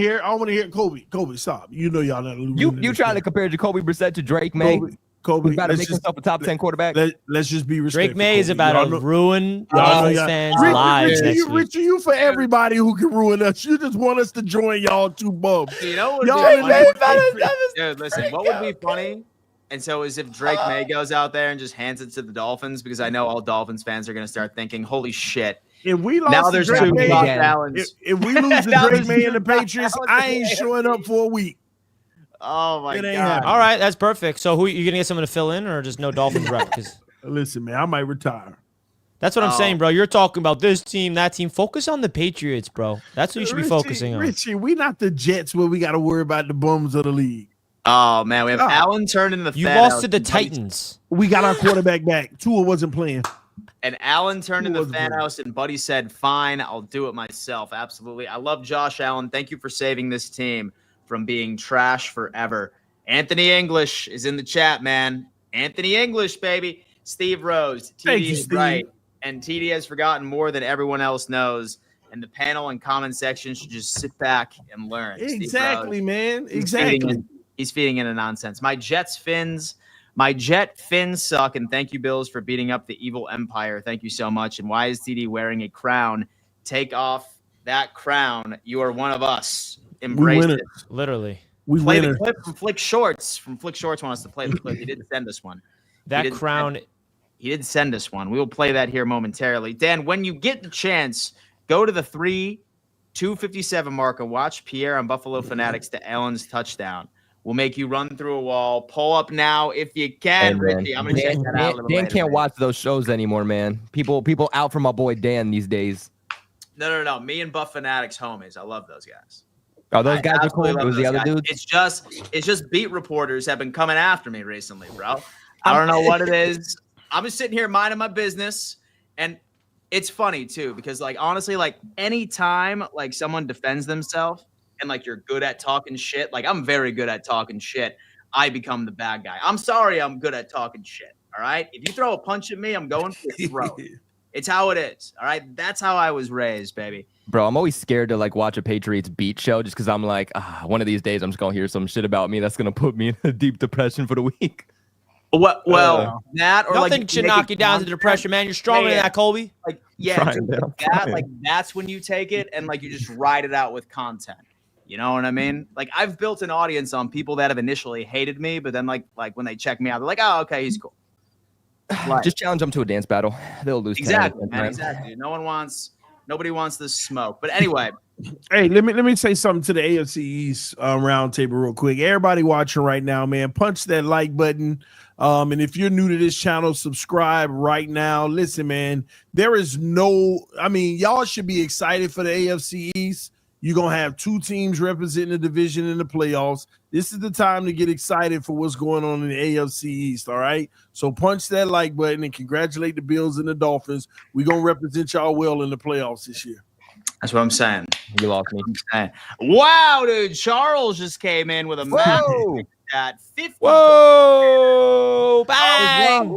to hear Kobe. Kobe, stop. You know y'all not losing. You trying to compare Jacoby Brissett to Drake May? Kobe, Who's about to let's make just, himself a top 10 quarterback? let's just be respectful. Drake May is Kobe. about Y'all to know- ruin y'all know Dolphins y'all- fans' Richie, lives next week. Richie, you for everybody who can ruin us. You just want us to join y'all two bums. You know what would Y'all be ain't funny? never- Dude, listen, what would be funny? And so is if Drake May goes out there and just hands it to the Dolphins, because I know all Dolphins fans are going to start thinking, holy shit. If we lost Now to there's Drake two May, Josh Josh Allens. if we lose to Now Drake there's May and the two Josh Patriots, Allens I in ain't the showing up for a week. Oh, my It ain't God. happening. All right, that's perfect. So who you gonna get someone to fill in, or just no Dolphins rep? Because Listen, man, I might retire. that's what I'm Oh. saying, bro. You're talking about this team, that team. Focus on the Patriots, bro. That's what you should be focusing on. Richie, we not the Jets where we got to worry about the bums of the league. Oh, man. We have Oh. Allen turning the You fan lost house to the and Buddy- Titans. We got our quarterback back. Tua wasn't playing. And Allen turned in Who the was fan good? house, and Buddy said, fine, I'll do it myself. Absolutely. I love Josh Allen. Thank you for saving this team from being trash forever. Anthony English is in the chat, man. Anthony English, baby. Steve Rose. Thank TD you, is Steve. right. And TD has forgotten more than everyone else knows. And the panel and comment section should just sit back and learn. Steve Exactly, Rose, man. he's feeding Exactly. in- He's feeding into nonsense. My Jet fins suck. And thank you, Bills, for beating up the evil empire. Thank you so much. And why is TD wearing a crown? Take off that crown. You are one of us. Embrace winners. it. Literally, We Play the winners. clip from Flick Shorts. From Flick Shorts wants us to play the clip. He didn't send us one. that didn't crown. He did send us one. We will play that here momentarily. Dan, when you get the chance, go to the 2:57 mark and watch Pierre on Buffalo Fanatics to Allen's touchdown. We'll make you run through a wall. Pull up now if you can, Hey, man. Richie. I'm gonna check that out a little Dan later, can't man. watch those shows anymore, man. People out for my boy Dan these days. No. Me and Buff Fanatics homies. I love those guys. Oh, those I guys are cool. absolutely It love was the those other guys. dudes. It's just beat reporters have been coming after me recently, bro. I don't know what it is. I'm just sitting here minding my business, and it's funny too because, like, honestly, like anytime like someone defends themselves and like you're good at talking shit, like I'm very good at talking shit, I become the bad guy. I'm sorry, I'm good at talking shit. All right, if you throw a punch at me, I'm going for your throat. It's how it is. All right, that's how I was raised, baby. Bro, I'm always scared to like watch a Patriots beat show just because I'm like, one of these days I'm just gonna hear some shit about me that's gonna put me in a deep depression for the week. What? Well, that or Nothing like should make knock a you down to contract. depression, man. You're stronger than Man. that, Colby. Like Yeah, dude, like that's when you take it and like you just ride it out with content. You know what I mean? Like I've built an audience on people that have initially hated me, but then like when they check me out, they're like, oh, okay, he's cool. Like, just challenge them to a dance battle. They'll lose. Exactly, man. Exactly. Nobody wants this smoke. But anyway. Hey, let me say something to the AFC East roundtable real quick. Everybody watching right now, man, punch that like button. And if you're new to this channel, subscribe right now. Listen, man, y'all should be excited for the AFC East. You're going to have two teams representing the division in the playoffs. This is the time to get excited for what's going on in the AFC East, all right? So punch that like button and congratulate the Bills and the Dolphins. We're going to represent y'all well in the playoffs this year. That's what I'm saying. You lost me. Wow, dude. Charles just came in with a massive at 50. Whoa! Bang!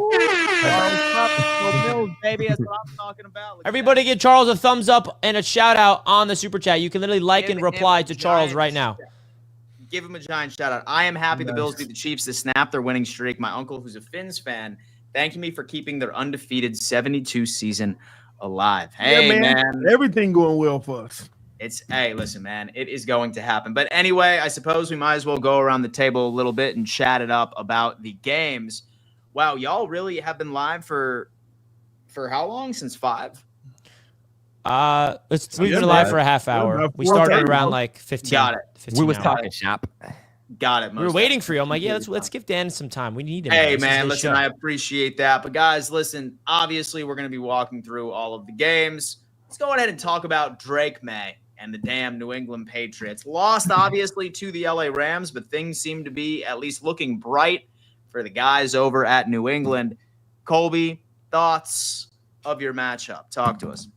Baby, that's what I'm talking about. Everybody give Charles a thumbs up and a shout out on the super chat. You can literally like and reply to Charles right now. Give him a giant shout out. I am happy the Bills beat the Chiefs to snap their winning streak. My uncle, who's a Fins fan, thanked me for keeping their undefeated 72 season alive. Hey, yeah, man. Everything going well for us. Hey, listen, man, it is going to happen. But anyway, I suppose we might as well go around the table a little bit and chat it up about the games. Wow, y'all really have been live for how long? Since 5? We've been live for a half hour. We started around like 15. Got it. 15 we was talking shop. Got it. We were waiting for you. I'm like, yeah, let's give Dan some time. We need him. Hey, man, listen, I appreciate that. But guys, listen, obviously we're going to be walking through all of the games. Let's go ahead and talk about Drake May and the damn New England Patriots. Lost, obviously, to the LA Rams, but things seem to be at least looking bright for the guys over at New England. Colby, thoughts of your matchup? Talk to us.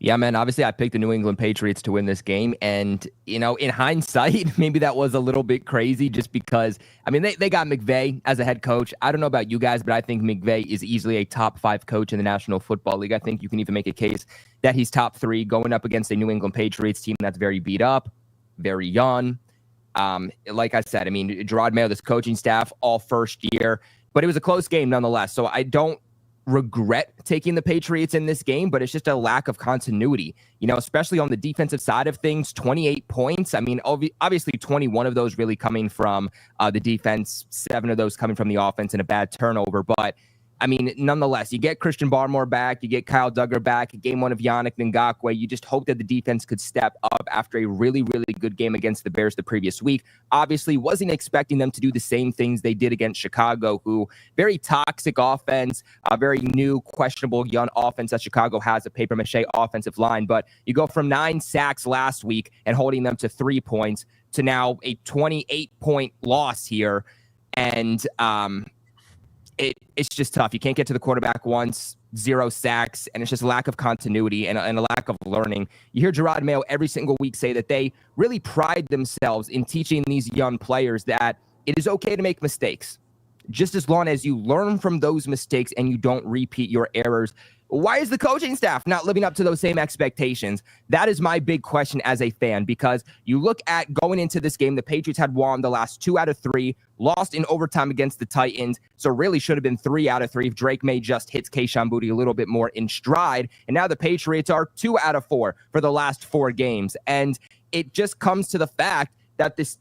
Yeah, man, obviously I picked the New England Patriots to win this game. And, you know, in hindsight, maybe that was a little bit crazy just because, I mean, they got McVay as a head coach. I don't know about you guys, but I think McVay is easily a top 5 coach in the National Football League. I think you can even make a case that he's top 3 going up against a New England Patriots team that's very beat up, very young. Like I said, I mean, Gerard Mayo, this coaching staff, all first year, but it was a close game nonetheless. So I don't regret taking the Patriots in this game, but it's just a lack of continuity, you know, especially on the defensive side of things. 28 points. I mean, obviously 21 of those really coming from the defense, 7 of those coming from the offense and a bad turnover. But I mean, nonetheless, you get Christian Barmore back, you get Kyle Duggar back, game 1 of Yannick Ngakoue. You just hope that the defense could step up after a really, really good game against the Bears the previous week. Obviously, wasn't expecting them to do the same things they did against Chicago, who very toxic offense, very new, questionable young offense that Chicago has, a papier-mâché offensive line. But you go from 9 sacks last week and holding them to 3 points to now a 28-point loss here. And it's just tough. You can't get to the quarterback once, 0 sacks, and it's just a lack of continuity and a lack of learning. You hear Gerard Mayo every single week say that they really pride themselves in teaching these young players that it is okay to make mistakes, just as long as you learn from those mistakes and you don't repeat your errors. Why is the coaching staff not living up to those same expectations? That is my big question as a fan, because you look at going into this game, the Patriots had won the last 2 out of 3, lost in overtime against the Titans, so really should have been 3 out of 3 if Drake May just hits Kayshon Boutte a little bit more in stride. And now the Patriots are 2 out of 4 for the last 4 games. And it just comes to the fact that this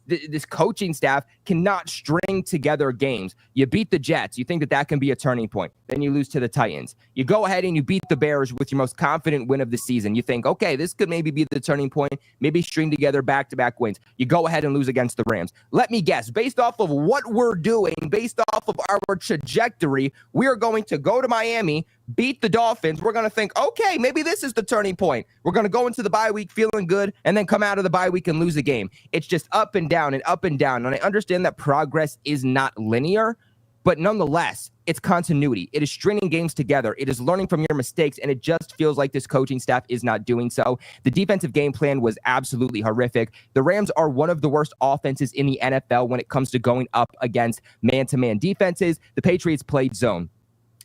coaching staff cannot string together games. You beat the Jets. You think that can be a turning point. Then you lose to the Titans. You go ahead and you beat the Bears with your most confident win of the season. You think, okay, this could maybe be the turning point, maybe string together back-to-back wins. You go ahead and lose against the Rams. Let me guess, based off of what we're doing, based off of our trajectory, we are going to go to Miami, beat the Dolphins. We're going to think, okay, maybe this is the turning point. We're going to go into the bye week feeling good and then come out of the bye week and lose a game. It's just up and down and up and down. And I understand that progress is not linear, but nonetheless, it's continuity. It is stringing games together. It is learning from your mistakes, and it just feels like this coaching staff is not doing so. The defensive game plan was absolutely horrific. The Rams are one of the worst offenses in the NFL when it comes to going up against man-to-man defenses. The Patriots played zone.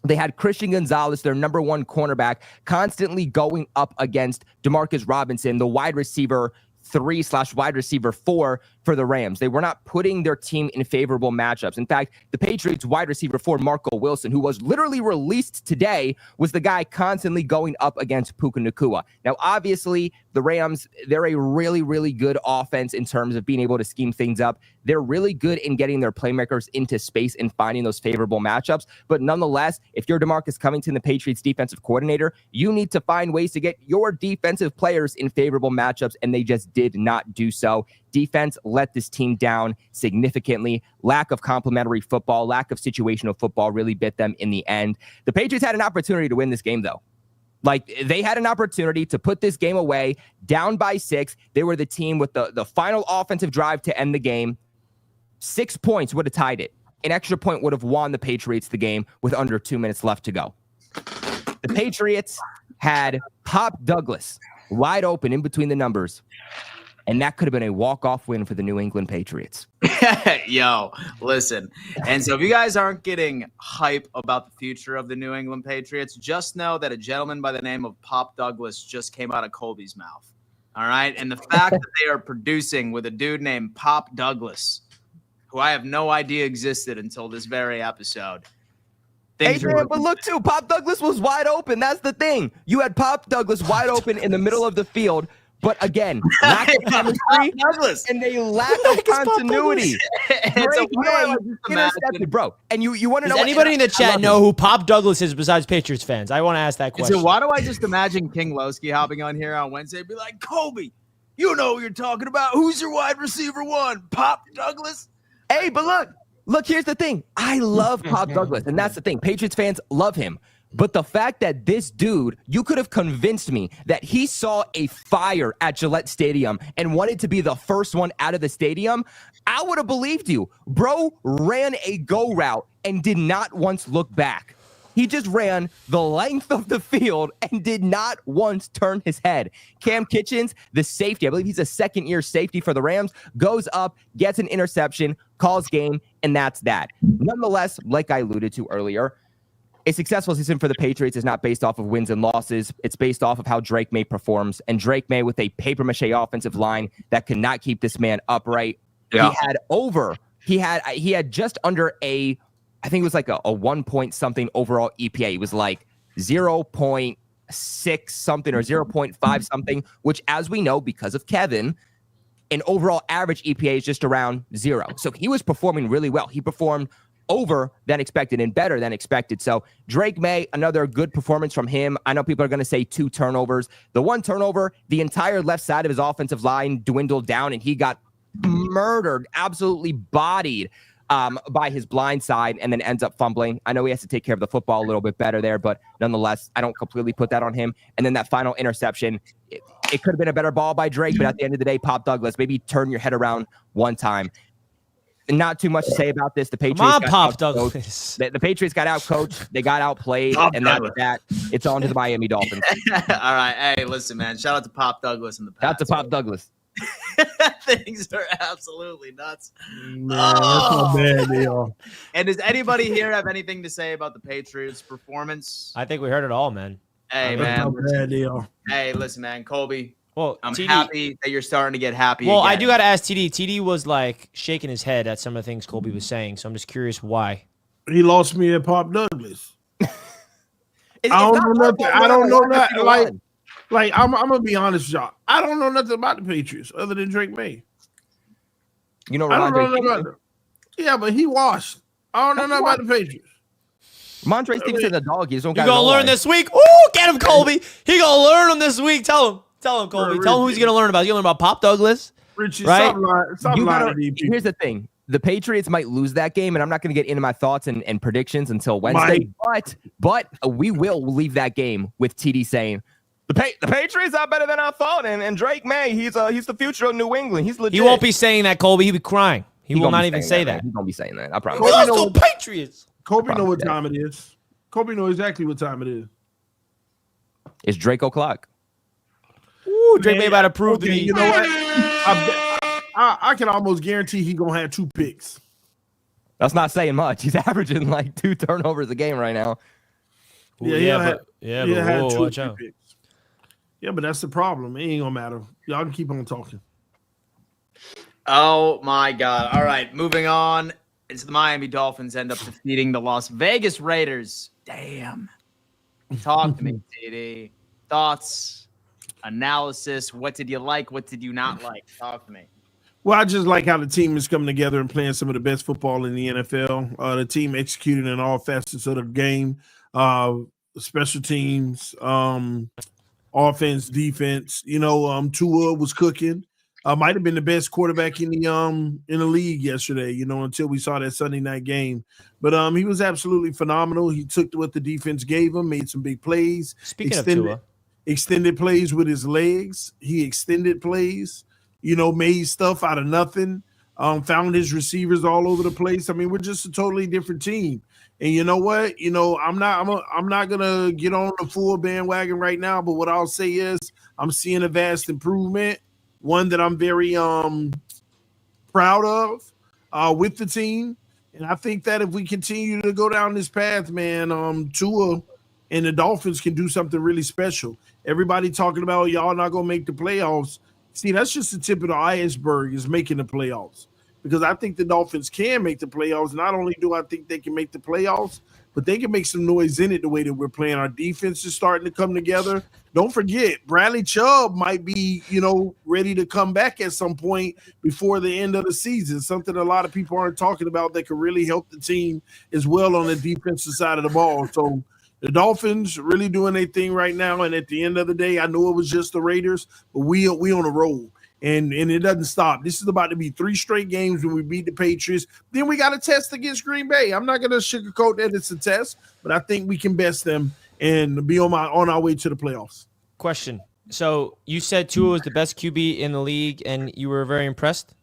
They had Christian Gonzalez, their number 1 cornerback, constantly going up against Demarcus Robinson, the wide receiver 3/wide receiver 4 for for the Rams. They were not putting their team in favorable matchups. In fact, the Patriots wide receiver for Marco Wilson, who was literally released today, was the guy constantly going up against Puka Nacua. Now, obviously, the Rams, they're a really, really good offense in terms of being able to scheme things up. They're really good in getting their playmakers into space and finding those favorable matchups. But nonetheless, if you're DeMarcus Covington, the Patriots defensive coordinator, you need to find ways to get your defensive players in favorable matchups, and they just did not do so. Defense let this team down significantly. Lack of complementary football, lack of situational football really bit them in the end. The Patriots had an opportunity to win this game, though. Like, they had an opportunity to put this game away, down by 6. They were the team with the final offensive drive to end the game. 6 points would have tied it. An extra point would have won the Patriots the game with under 2 minutes left to go. The Patriots had Pop Douglas wide open in between the numbers, and that could have been a walk-off win for the New England Patriots. Yo, listen. And so if you guys aren't getting hype about the future of the New England Patriots, just know that a gentleman by the name of Pop Douglas just came out of Colby's mouth. All right? And the fact that they are producing with a dude named Pop Douglas, who I have no idea existed until this very episode. Hey, man, but look, too, Pop Douglas was wide open. That's the thing. You had Pop Douglas wide open in the middle of the field. But again, lack of chemistry and a lack of continuity. Drake May intercepted, bro. And you want to know? Does anybody in the chat know who Pop Douglas is besides Patriots fans? I want to ask that question. So why do I just imagine King Lowski hopping on here on Wednesday and be like, Colby, you know what you're talking about. Who's your wide receiver one? Pop Douglas? Hey, but look, here's the thing. I love Pop Douglas, and that's the thing. Patriots fans love him. But the fact that this dude, you could have convinced me that he saw a fire at Gillette Stadium and wanted to be the first one out of the stadium, I would have believed you. Bro ran a go route and did not once look back. He just ran the length of the field and did not once turn his head. Cam Kitchens, the safety, I believe he's a second-year safety for the Rams, goes up, gets an interception, calls game, and that's that. Nonetheless, like I alluded to earlier, a successful season for the Patriots is not based off of wins and losses. It's based off of how Drake May performs. And Drake May with a papier-mâché offensive line that could not keep this man upright. Yeah. He had just under I think it was like a 1 point something overall EPA. It was like 0.6 something or 0.5 something, which, as we know, because of Kevin, an overall average EPA is just around 0. So he was performing really well. He performed over than expected and better than expected. So Drake May, another good performance from him. I know people are going to say 2 turnovers. The 1 turnover, the entire left side of his offensive line dwindled down and he got murdered, absolutely bodied by his blind side and then ends up fumbling. I know he has to take care of the football a little bit better there, but nonetheless, I don't completely put that on him. And then that final interception, it could have been a better ball by Drake, but at the end of the day, Pop Douglas, maybe turn your head around one time. Not too much to say about this. The Patriots Pop Douglas. The Patriots got outcoached. They got outplayed, and that's that. It's on to the Miami Dolphins. All right. Hey, listen, man. Shout out to Pop Douglas in the past. Shout out to Pop Douglas. Things are absolutely nuts. Man, that's not bad, deal. And does anybody here have anything to say about the Patriots' performance? I think we heard it all, man. Hey, That's man. not bad, deal. Hey, listen, man. Colby. Well, I'm TD, happy that you're starting to get happy. Well, again. I do got to ask TD. TD was like shaking his head at some of the things Colby was saying, so I'm just curious why. He lost me at Pop Douglas. I don't know nothing. I don't know nothing. Like I'm gonna be honest with y'all. I don't know nothing about the Patriots other than Drake May. You know, I don't know nothing about them. Yeah, but he washed. I don't know nothing about the Patriots. Montre Stevenson's a dog. You gonna learn this week? Ooh, get him, Colby. He gonna learn him this week. Tell him, Colby. Tell him who he's gonna learn about. He's gonna learn about Pop Douglas. Richie, right? Here's the thing. The Patriots might lose that game, and I'm not going to get into my thoughts and predictions until Wednesday. But we will leave that game with TD saying the Patriots are better than I thought, and Drake May, he's the future of New England. He's legit. He won't be saying that, Colby. He'll be crying. He will not even say that. He's gonna be saying that. I promise. We lost to the Patriots. Kobe know what time it is. Kobe know exactly what time it is. It's Drake o'clock. Ooh, Drake May about to prove to me. You know what? I can almost guarantee he's gonna have 2 picks. That's not saying much. He's averaging like 2 turnovers a game right now. But whoa, watch out. Picks. Yeah, but that's the problem. It ain't gonna matter. Y'all can keep on talking. Oh my God. All right, moving on. It's the Miami Dolphins end up defeating the Las Vegas Raiders. Damn. Talk to me, TD. Thoughts, analysis. What did you like? What did you not like? Talk to me. Well, I just like how the team is coming together and playing some of the best football in the NFL. The team executed in all facets of the game, special teams, offense, defense. Tua was cooking. Might have been the best quarterback in the league yesterday. Until we saw that Sunday night game. But he was absolutely phenomenal. He took what the defense gave him, made some big plays. Speaking of Tua, extended plays with his legs. He extended plays. Made stuff out of nothing. Found his receivers all over the place. I mean, we're just a totally different team. And you know what? I'm not gonna get on the full bandwagon right now, but what I'll say is I'm seeing a vast improvement, one that I'm very proud of with the team. And I think that if we continue to go down this path, man, Tua and the Dolphins can do something really special. Everybody talking about y'all not gonna make the playoffs. See, that's just the tip of the iceberg is making the playoffs, because I think the Dolphins can make the playoffs. Not only do I think they can make the playoffs, but they can make some noise in it the way that we're playing. Our defense is starting to come together. Don't forget, Bradley Chubb might be, ready to come back at some point before the end of the season, something a lot of people aren't talking about that could really help the team as well on the defensive side of the ball. So the Dolphins really doing their thing right now, and at the end of the day, I know it was just the Raiders, but we on a roll, and it doesn't stop. This is about to be 3 straight games when we beat the Patriots. Then we got a test against Green Bay. I'm not going to sugarcoat that it's a test, but I think we can best them and be on our way to the playoffs. question. So you said Tua was the best QB in the league, and you were very impressed?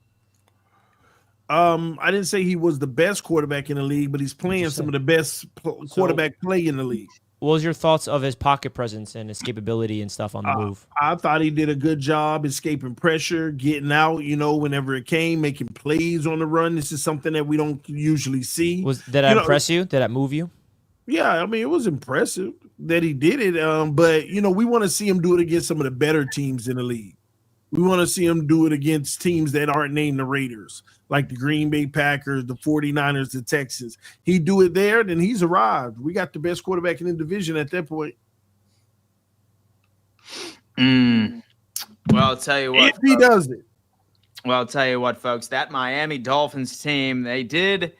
I didn't say he was the best quarterback in the league, but he's playing some of the best quarterback play in the league. What was your thoughts of his pocket presence and escapability and stuff on the move? I thought he did a good job escaping pressure, getting out, whenever it came, making plays on the run. This is something that we don't usually see. Did that impress you? Did that move you? Yeah, I mean, it was impressive that he did it. But, we want to see him do it against some of the better teams in the league. We want to see him do it against teams that aren't named the Raiders, like the Green Bay Packers, the 49ers, the Texans. He do it there, then he's arrived. We got the best quarterback in the division at that point. Well, I'll tell you what. If he does it. Well, I'll tell you what, folks. That Miami Dolphins team, they did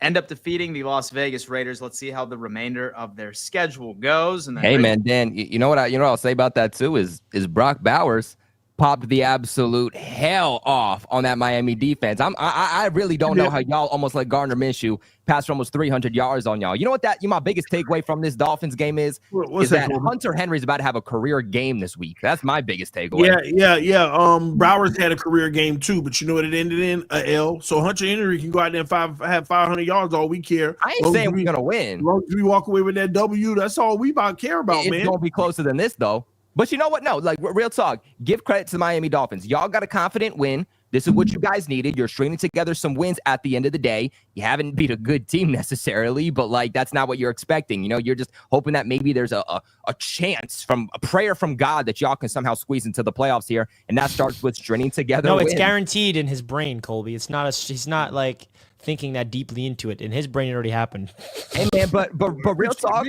end up defeating the Las Vegas Raiders. Let's see how the remainder of their schedule goes. And hey, man, Dan, you know what I'll say about that too is Brock Bowers popped the absolute hell off on that Miami defense. I really don't know how y'all almost let Gardner Minshew pass for almost 300 yards on y'all. You know what my biggest takeaway from this Dolphins game is that Hunter Henry's about to have a career game this week. That's my biggest takeaway. Yeah. Bowers had a career game too, but you know what it ended in? A L. So Hunter Henry can go out there and have 500 yards. All we care. I ain't saying we're gonna win. As long as we walk away with that W, that's all we care about, man. It's gonna be closer than this though. But you know what? No, like real talk. Give credit to the Miami Dolphins. Y'all got a confident win. This is what you guys needed. You're stringing together some wins at the end of the day. You haven't beat a good team necessarily, but that's not what you're expecting. You're just hoping that maybe there's a chance from a prayer from God that y'all can somehow squeeze into the playoffs here. And that starts with stringing together. No, it's guaranteed in his brain, Colby. He's not like thinking that deeply into it. In his brain, it already happened. Hey man, but real talk,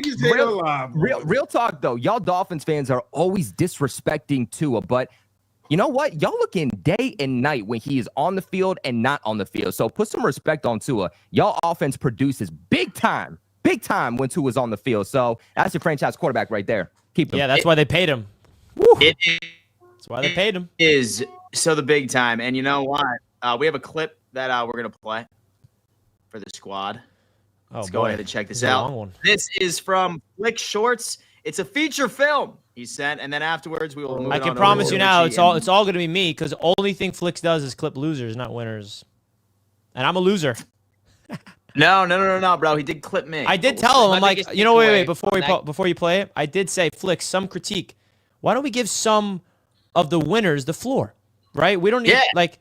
real talk though. Y'all Dolphins fans are always disrespecting Tua, but you know what? Y'all looking day and night when he is on the field and not on the field. So put some respect on Tua. Y'all offense produces big time when Tua's on the field. So that's your franchise quarterback right there. Keep him. Yeah, that's why they paid him. That's why they paid him. Is so the big time. And you know what? We have a clip that we're going to play for the squad. Let's go ahead and check this out. This is from Flick Shorts. It's a feature film he sent, and then afterwards we will move I can promise you now, it's all going to be me, because the only thing Flicks does is clip losers, not winners. And I'm a loser. No, bro. He did clip me. I did tell him, I'm like, wait, before you play it, I did say, Flicks, some critique. Why don't we give some of the winners the floor? Right? We don't need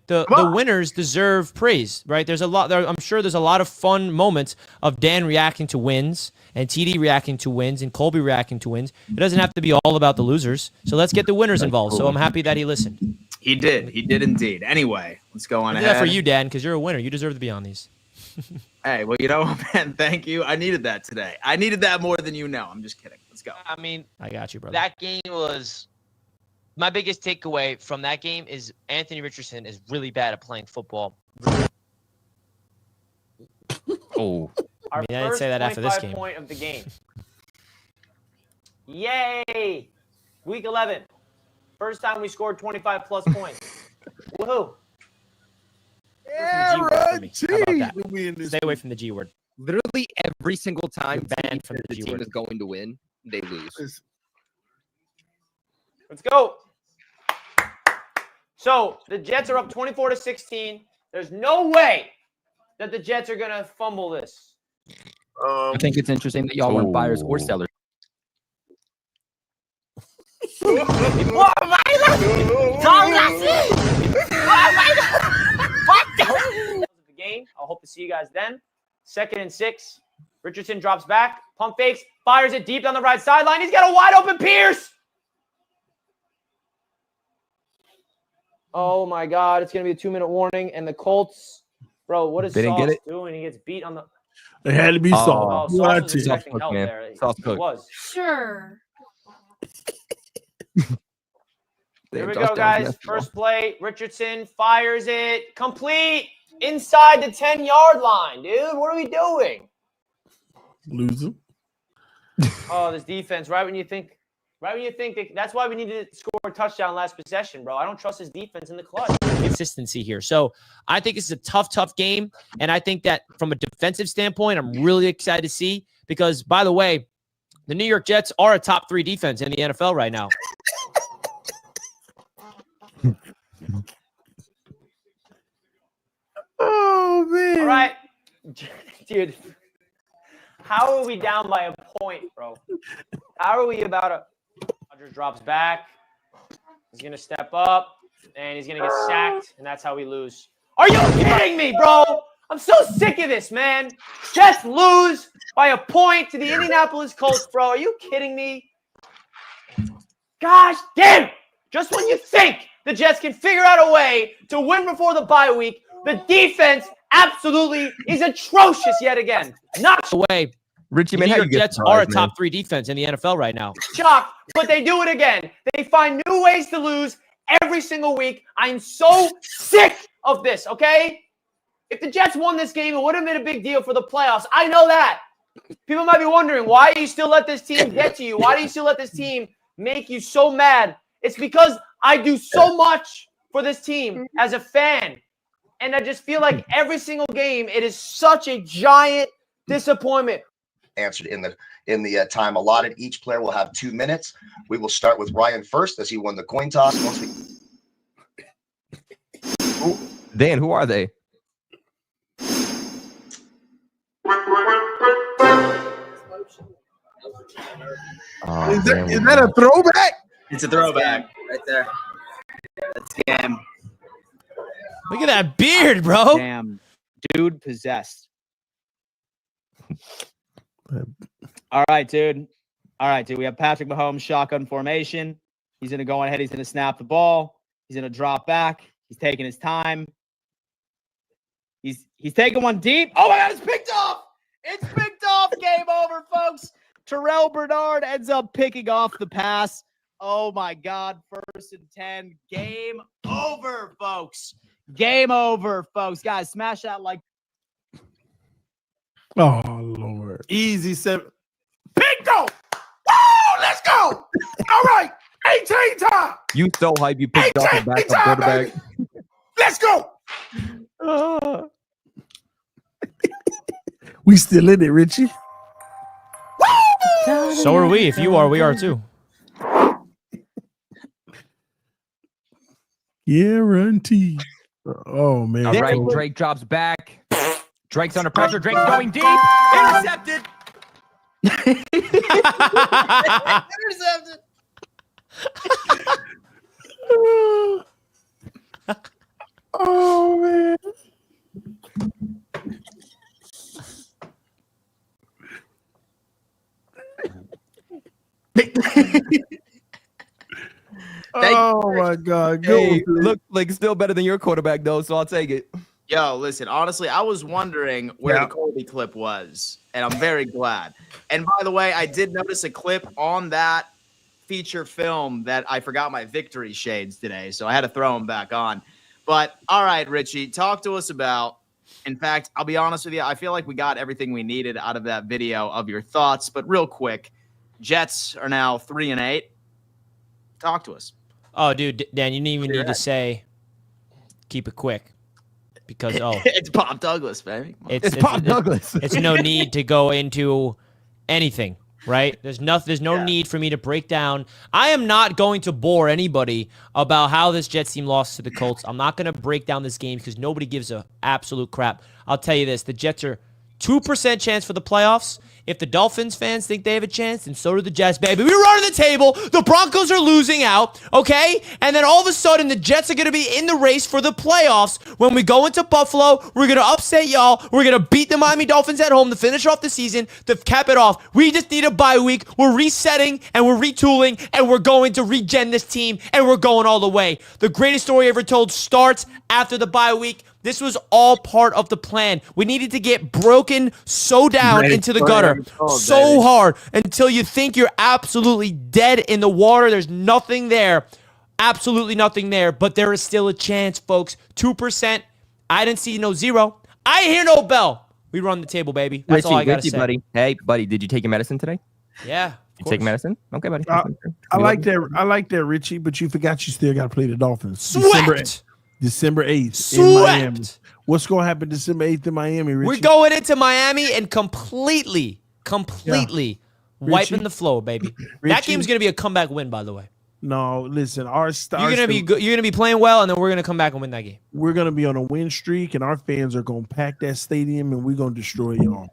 the winners deserve praise, right? There's a lot there. I'm sure there's a lot of fun moments of Dan reacting to wins and TD reacting to wins and Colby reacting to wins. It doesn't have to be all about the losers. So let's get the winners involved. So I'm happy that he listened. He did. He did indeed. Anyway, let's go on I did ahead. that for you, Dan, because you're a winner. You deserve to be on these. Hey, well, you know, man, thank you. I needed that today. I needed that more than you know. I'm just kidding. Let's go. I mean, I got you, brother. that game was my biggest takeaway from that game is Anthony Richardson is really bad at playing football. Oh, I mean, I didn't say that after this game. Point of the game. Yay! Week 11. First time we scored 25 plus points. Woohoo! G word for me. How about that? Stay away from the G word. literally every single time Banned from the the G team word. is going to win, they lose. Let's go. So the Jets are up 24-16. There's no way that the Jets are gonna fumble this. I think it's interesting that y'all weren't buyers or sellers. The game. I'll hope to see you guys then. 2nd and 6. Richardson drops back, pump fakes, fires it deep down the right sideline. He's got a wide open Pierce. Oh my God! It's gonna be a 2-minute warning, and the Colts, bro, what is They didn't Sauce get it? doing? He gets beat on the. It had to be Oh. Oh, Saul. Sauce Watch was it. expecting Sauce help cook, man. there. Sauce He cook. was. Sure. Here we Josh go, Downs guys. messed First play. Richardson fires it complete inside the 10-yard line, dude. What are we doing? Loser. Oh, this defense. Right when you think that's why we needed to score a touchdown last possession, bro. I don't trust his defense in the clutch. Consistency here. So I think it's a tough game. And I think that from a defensive standpoint, I'm really excited to see because, by the way, the New York Jets are a top 3 defense in the NFL right now. Oh man. All right, dude. How are we down by a point, bro? How are we about a? Rodgers drops back. He's gonna step up, and he's gonna get sacked, and that's how we lose. Are you kidding me, bro? I'm so sick of this, man. Jets lose by a point to the Indianapolis Colts, bro. Are you kidding me? Gosh damn! Just when you think the Jets can figure out a way to win before the bye week, the defense absolutely is atrocious yet again. Not The way Richie, the man, New how you York get Jets are a surprised, man? top 3 defense in the NFL right now. shocked, but they do it again. They find new ways to lose every single week. I'm so sick of this, okay? If the Jets won this game, it would have been a big deal for the playoffs. I know that. People might be wondering, why do you still let this team get to you? Why do you still let this team make you so mad? It's because I do so much for this team as a fan. And I just feel like every single game, it is such a giant disappointment. Answered in the time allotted. Each player will have 2 minutes. We will start with Ryan first as he won the coin toss. Dan, who are they? Oh, Is man, that a throwback? It's a throwback right there. That's scam. Look at that beard, bro. Damn. Dude possessed. All right, dude. We have Patrick Mahomes shotgun formation. He's going to go ahead. He's going to snap the ball. He's going to drop back. He's taking his time. He's taking one deep. Oh, my God. It's picked off. It's picked off. Game over, folks. Terrell Bernard ends up picking off the pass. Oh, my God. 1st and 10. Game over, folks. Game over, folks. Guys, smash that like. Oh Lord. Easy 7. Bingo! Woo! Let's go! All right. 18 time. You so hype you picked off a backup quarterback. Let's go. We still in it, Richie. So are we. If you are, we are too. Guarantee. Oh man. All right, Drake drops back. Drake's under pressure. Drake's going deep. Intercepted. Intercepted. Oh man. Oh my God. Hey, Go. look like still better than your quarterback though, so I'll take it. Yo, listen, honestly, I was wondering where the Colby clip was, and I'm very glad. And by the way, I did notice a clip on that feature film that I forgot my victory shades today, so I had to throw them back on. But all right, Richie, talk to us about. In fact, I'll be honest with you, I feel like we got everything we needed out of that video of your thoughts. But real quick, Jets are now 3-8. Talk to us. Oh, dude, Dan, you didn't even need to say keep it quick. Because it's Bob Douglas, baby. It's Bob Douglas. It's no need to go into anything, right? There's no need for me to break down. I am not going to bore anybody about how this Jets team lost to the Colts. I'm not going to break down this game because nobody gives a absolute crap. I'll tell you this: the Jets are 2% chance for the playoffs. If the Dolphins fans think they have a chance, then so do the Jets, baby. We're running the table. The Broncos are losing out, okay? And then all of a sudden, the Jets are going to be in the race for the playoffs. When we go into Buffalo, we're going to upset y'all. We're going to beat the Miami Dolphins at home to finish off the season, to cap it off. We just need a bye week. We're resetting, and we're retooling, and we're going to regen this team, and we're going all the way. The greatest story ever told starts after the bye week. This was all part of the plan. We needed to get broken so down into the gutter, so hard until you think you're absolutely dead in the water. There's nothing there, absolutely nothing there, but there is still a chance, folks. 2%. I didn't see no zero. I hear no bell. We run the table, baby. That's all I got to say. Buddy. Hey, buddy, did you take your medicine today? Yeah. You take medicine? Okay, buddy. I like that. I like that, Richie, but you forgot you still got to play the Dolphins. Swept. December 8th in Miami. What's going to happen December 8th in Miami, Richie? We're going into Miami and completely wiping the floor, baby. That game's going to be a comeback win, by the way. No, listen, our stars. You're gonna be playing well, and then we're gonna come back and win that game. We're gonna be on a win streak, and our fans are gonna pack that stadium, and we're gonna destroy y'all.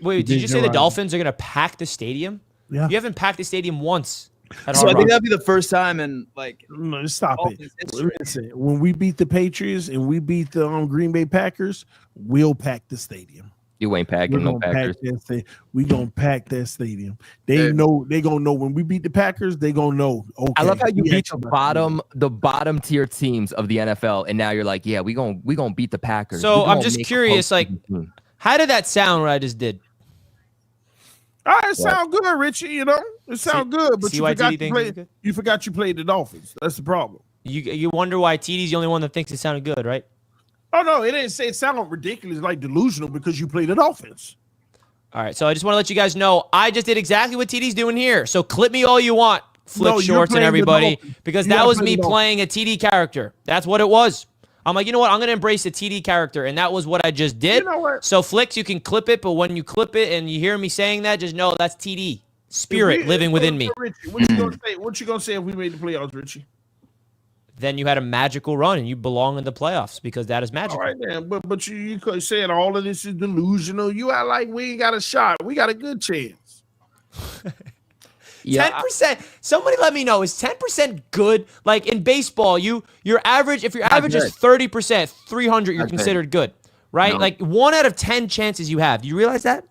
Wait, did you say the Dolphins are gonna pack the stadium? Yeah. You haven't packed the stadium once. So I think that'd be the first time in No, stop it. Listen, when we beat the Patriots and we beat the Green Bay Packers, we'll pack the stadium. You ain't packing no Packers. We gonna pack that stadium. They gonna know when we beat the Packers. They gonna know. Okay, I love how you beat the bottom tier teams of the NFL, and now you're like, yeah, we gonna beat the Packers. So I'm just curious, like, how did that sound? What I just did. It sound good, Richie. You know, it sound good, but you forgot you played the Dolphins. That's the problem. You wonder why TD's the only one that thinks it sounded good, right? Oh no, it didn't say it sounded ridiculous, like delusional, because you played the Dolphins. All right, so I just want to let you guys know I just did exactly what TD's doing here. So clip me all you want, Flip Shorts and everybody, because that was me playing a TD character. That's what it was. I'm like, you know what? I'm going to embrace the TD character, and that was what I just did. You know what? So, Flicks, you can clip it, but when you clip it and you hear me saying that, just know that's TD. Spirit living within me. Richie, what you gonna say? What you going to say if we made the playoffs, Richie? Then you had a magical run, and you belong in the playoffs because that is magical. All right, man. But you could say all of this is delusional. You act like we ain't got a shot. We got a good chance. 10%. Somebody let me know. Is 10% good? Like in baseball, your average, if your average is 30%, 300, you're considered good, right? No. Like 1 out of 10 chances you have. Do you realize that?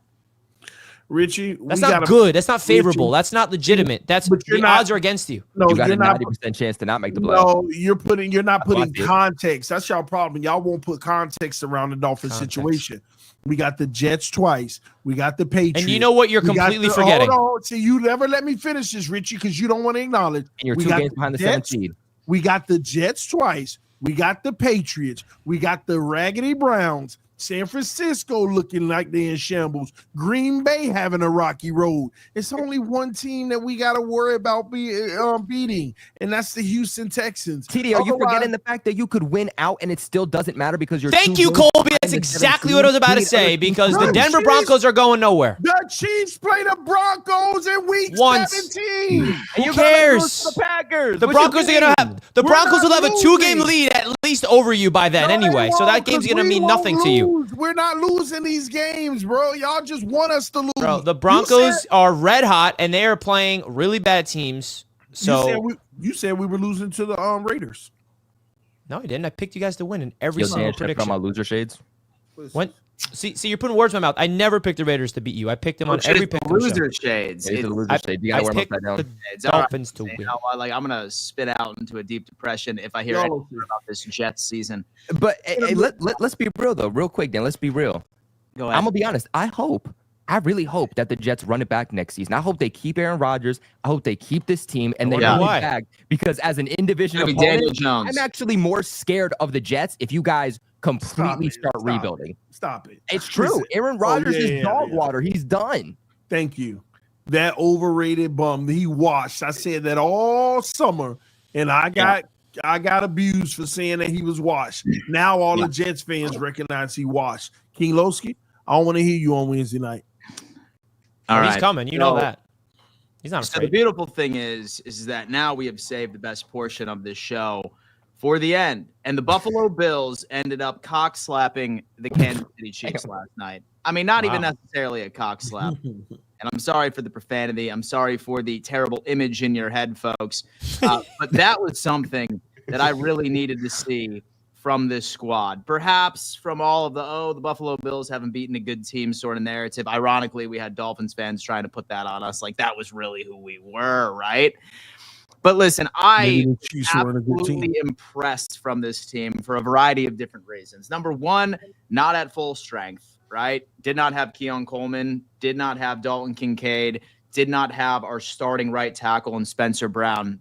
Richie, that's not good. That's not favorable. That's not legitimate. That's the odds are against you. No, you got a 90% chance to not make the playoffs. No, you're not putting context. That's y'all problem. Y'all won't put context around the Dolphins situation. We got the Jets twice. We got the Patriots. And you know what? You're completely forgetting. Hold on. See, you never let me finish this, Richie, because you don't want to acknowledge. And you're 2 games behind the 7th seed. We got the Jets twice. We got the Patriots. We got the Raggedy Browns. San Francisco looking like they're in shambles. Green Bay having a rocky road. It's only one team that we got to worry about beating, and that's the Houston Texans. TD, are you forgetting the fact that you could win out and it still doesn't matter because you're Thank you, Colby. That's exactly what I was about to say because the Denver Broncos are going nowhere. The Chiefs play the Broncos in week 17. Who cares? The Packers. The Broncos are going to have the Broncos will have a 2-game lead at least over you by then anyway. So that game's going to mean nothing to you. We're not losing these games, bro. Y'all just want us to lose. Bro, the Broncos are red hot, and they are playing really bad teams. So you said we were losing to the Raiders. No, I didn't. I picked you guys to win in every single prediction. My loser shades. When See, you're putting words in my mouth. I never picked the Raiders to beat you. I picked them on It's every the pick. 'em show. loser shades. These are the It's- loser shade. You gotta I wear them picked upside down. the it's all right. Dolphins to You win. know what? Like, I'm gonna spit out into a deep depression if I hear Y'all anything see. about this Jets season. But hey, let's be real though, real quick. Then let's be real. Go ahead. I'm gonna be honest. I really hope that the Jets run it back next season. I hope they keep Aaron Rodgers. I hope they keep this team and they wonder run why. it back because as an individual It's gonna be Daniel opponent, Jones. I'm actually more scared of the Jets if you guys completely start rebuilding. Stop it. It's true. Listen. Aaron Rodgers yeah, is dog yeah. water. He's done. Thank you. That overrated bum. He washed. I said that all summer, and I got abused for saying that he was washed. Now all the Jets fans recognize he washed. King Lowski, I don't want to hear you on Wednesday night. All He's right. coming. You know So- that. He's not So the afraid. beautiful thing is that now we have saved the best portion of this show for the end. And the Buffalo Bills ended up cock slapping the Kansas City Chiefs last night. I mean, not even Wow. necessarily a cock slap. And I'm sorry for the profanity. I'm sorry for the terrible image in your head, folks. But that was something that I really needed to see from this squad. Perhaps from all of the Buffalo Bills haven't beaten a good team sort of narrative. Ironically, we had Dolphins fans trying to put that on us. Like, that was really who we were, right? But listen, Maybe I the Chiefs weren't a good team. absolutely impressed from this team for a variety of different reasons. Number one, not at full strength, right? Did not have Keon Coleman, did not have Dalton Kincaid, did not have our starting right tackle in Spencer Brown.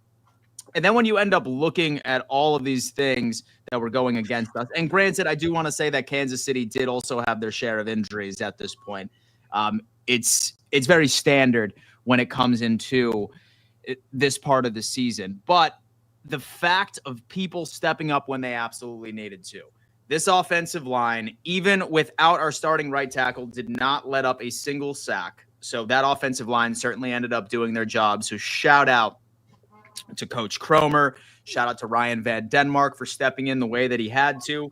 And then when you end up looking at all of these things that were going against us, and granted, I do want to say that Kansas City did also have their share of injuries at this point. It's very standard when it comes into this part of the season. But the fact of people stepping up when they absolutely needed to. This offensive line, even without our starting right tackle, did not let up a single sack. So that offensive line certainly ended up doing their job. So shout out to Coach Cromer. Shout out to Ryan Van Denmark for stepping in the way that he had to.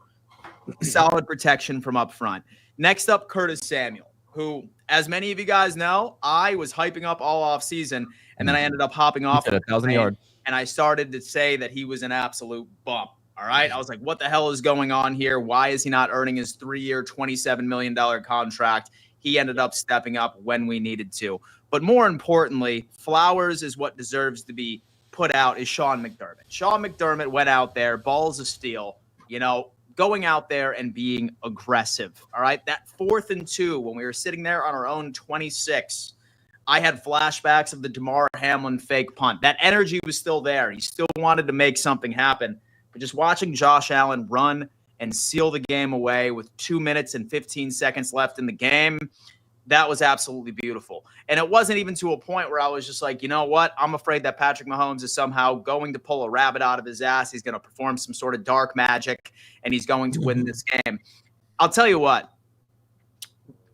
Solid protection from up front. Next up, Curtis Samuel, who, as many of you guys know, I was hyping up all off season, and then I ended up hopping off At 1,000 yards. and I started to say that he was an absolute bump. All right. I was like, what the hell is going on here? Why is he not earning his 3-year, $27 million contract? He ended up stepping up when we needed to. But more importantly, Flowers is what deserves to be put out is Sean McDermott. Sean McDermott went out there, balls of steel, going out there and being aggressive. All right. That 4th and 2, when we were sitting there on our own 26, I had flashbacks of the Damar Hamlin fake punt. That energy was still there. He still wanted to make something happen. But just watching Josh Allen run and seal the game away with 2 minutes and 15 seconds left in the game, that was absolutely beautiful. And it wasn't even to a point where I was just like, you know what? I'm afraid that Patrick Mahomes is somehow going to pull a rabbit out of his ass. He's going to perform some sort of dark magic, and he's going to win this game. I'll tell you what.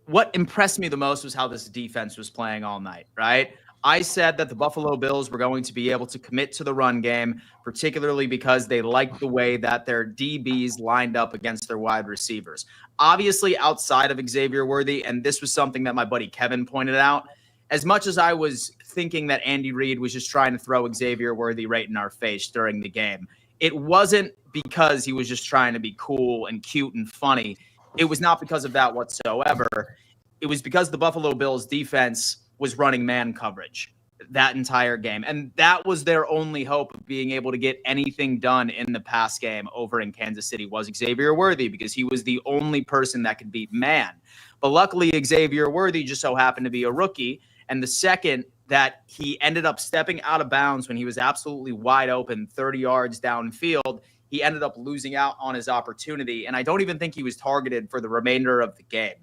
What impressed me the most was how this defense was playing all night, right? I said that the Buffalo Bills were going to be able to commit to the run game, particularly because they liked the way that their DBs lined up against their wide receivers. Obviously, outside of Xavier Worthy, and this was something that my buddy Kevin pointed out, as much as I was thinking that Andy Reid was just trying to throw Xavier Worthy right in our face during the game, it wasn't because he was just trying to be cool and cute and funny. It was not because of that whatsoever. It was because the Buffalo Bills defense was running man coverage that entire game. And that was their only hope of being able to get anything done in the pass game over in Kansas City was Xavier Worthy, because he was the only person that could beat man. But luckily, Xavier Worthy just so happened to be a rookie. And the second that he ended up stepping out of bounds when he was absolutely wide open 30 yards downfield, he ended up losing out on his opportunity. And I don't even think he was targeted for the remainder of the game.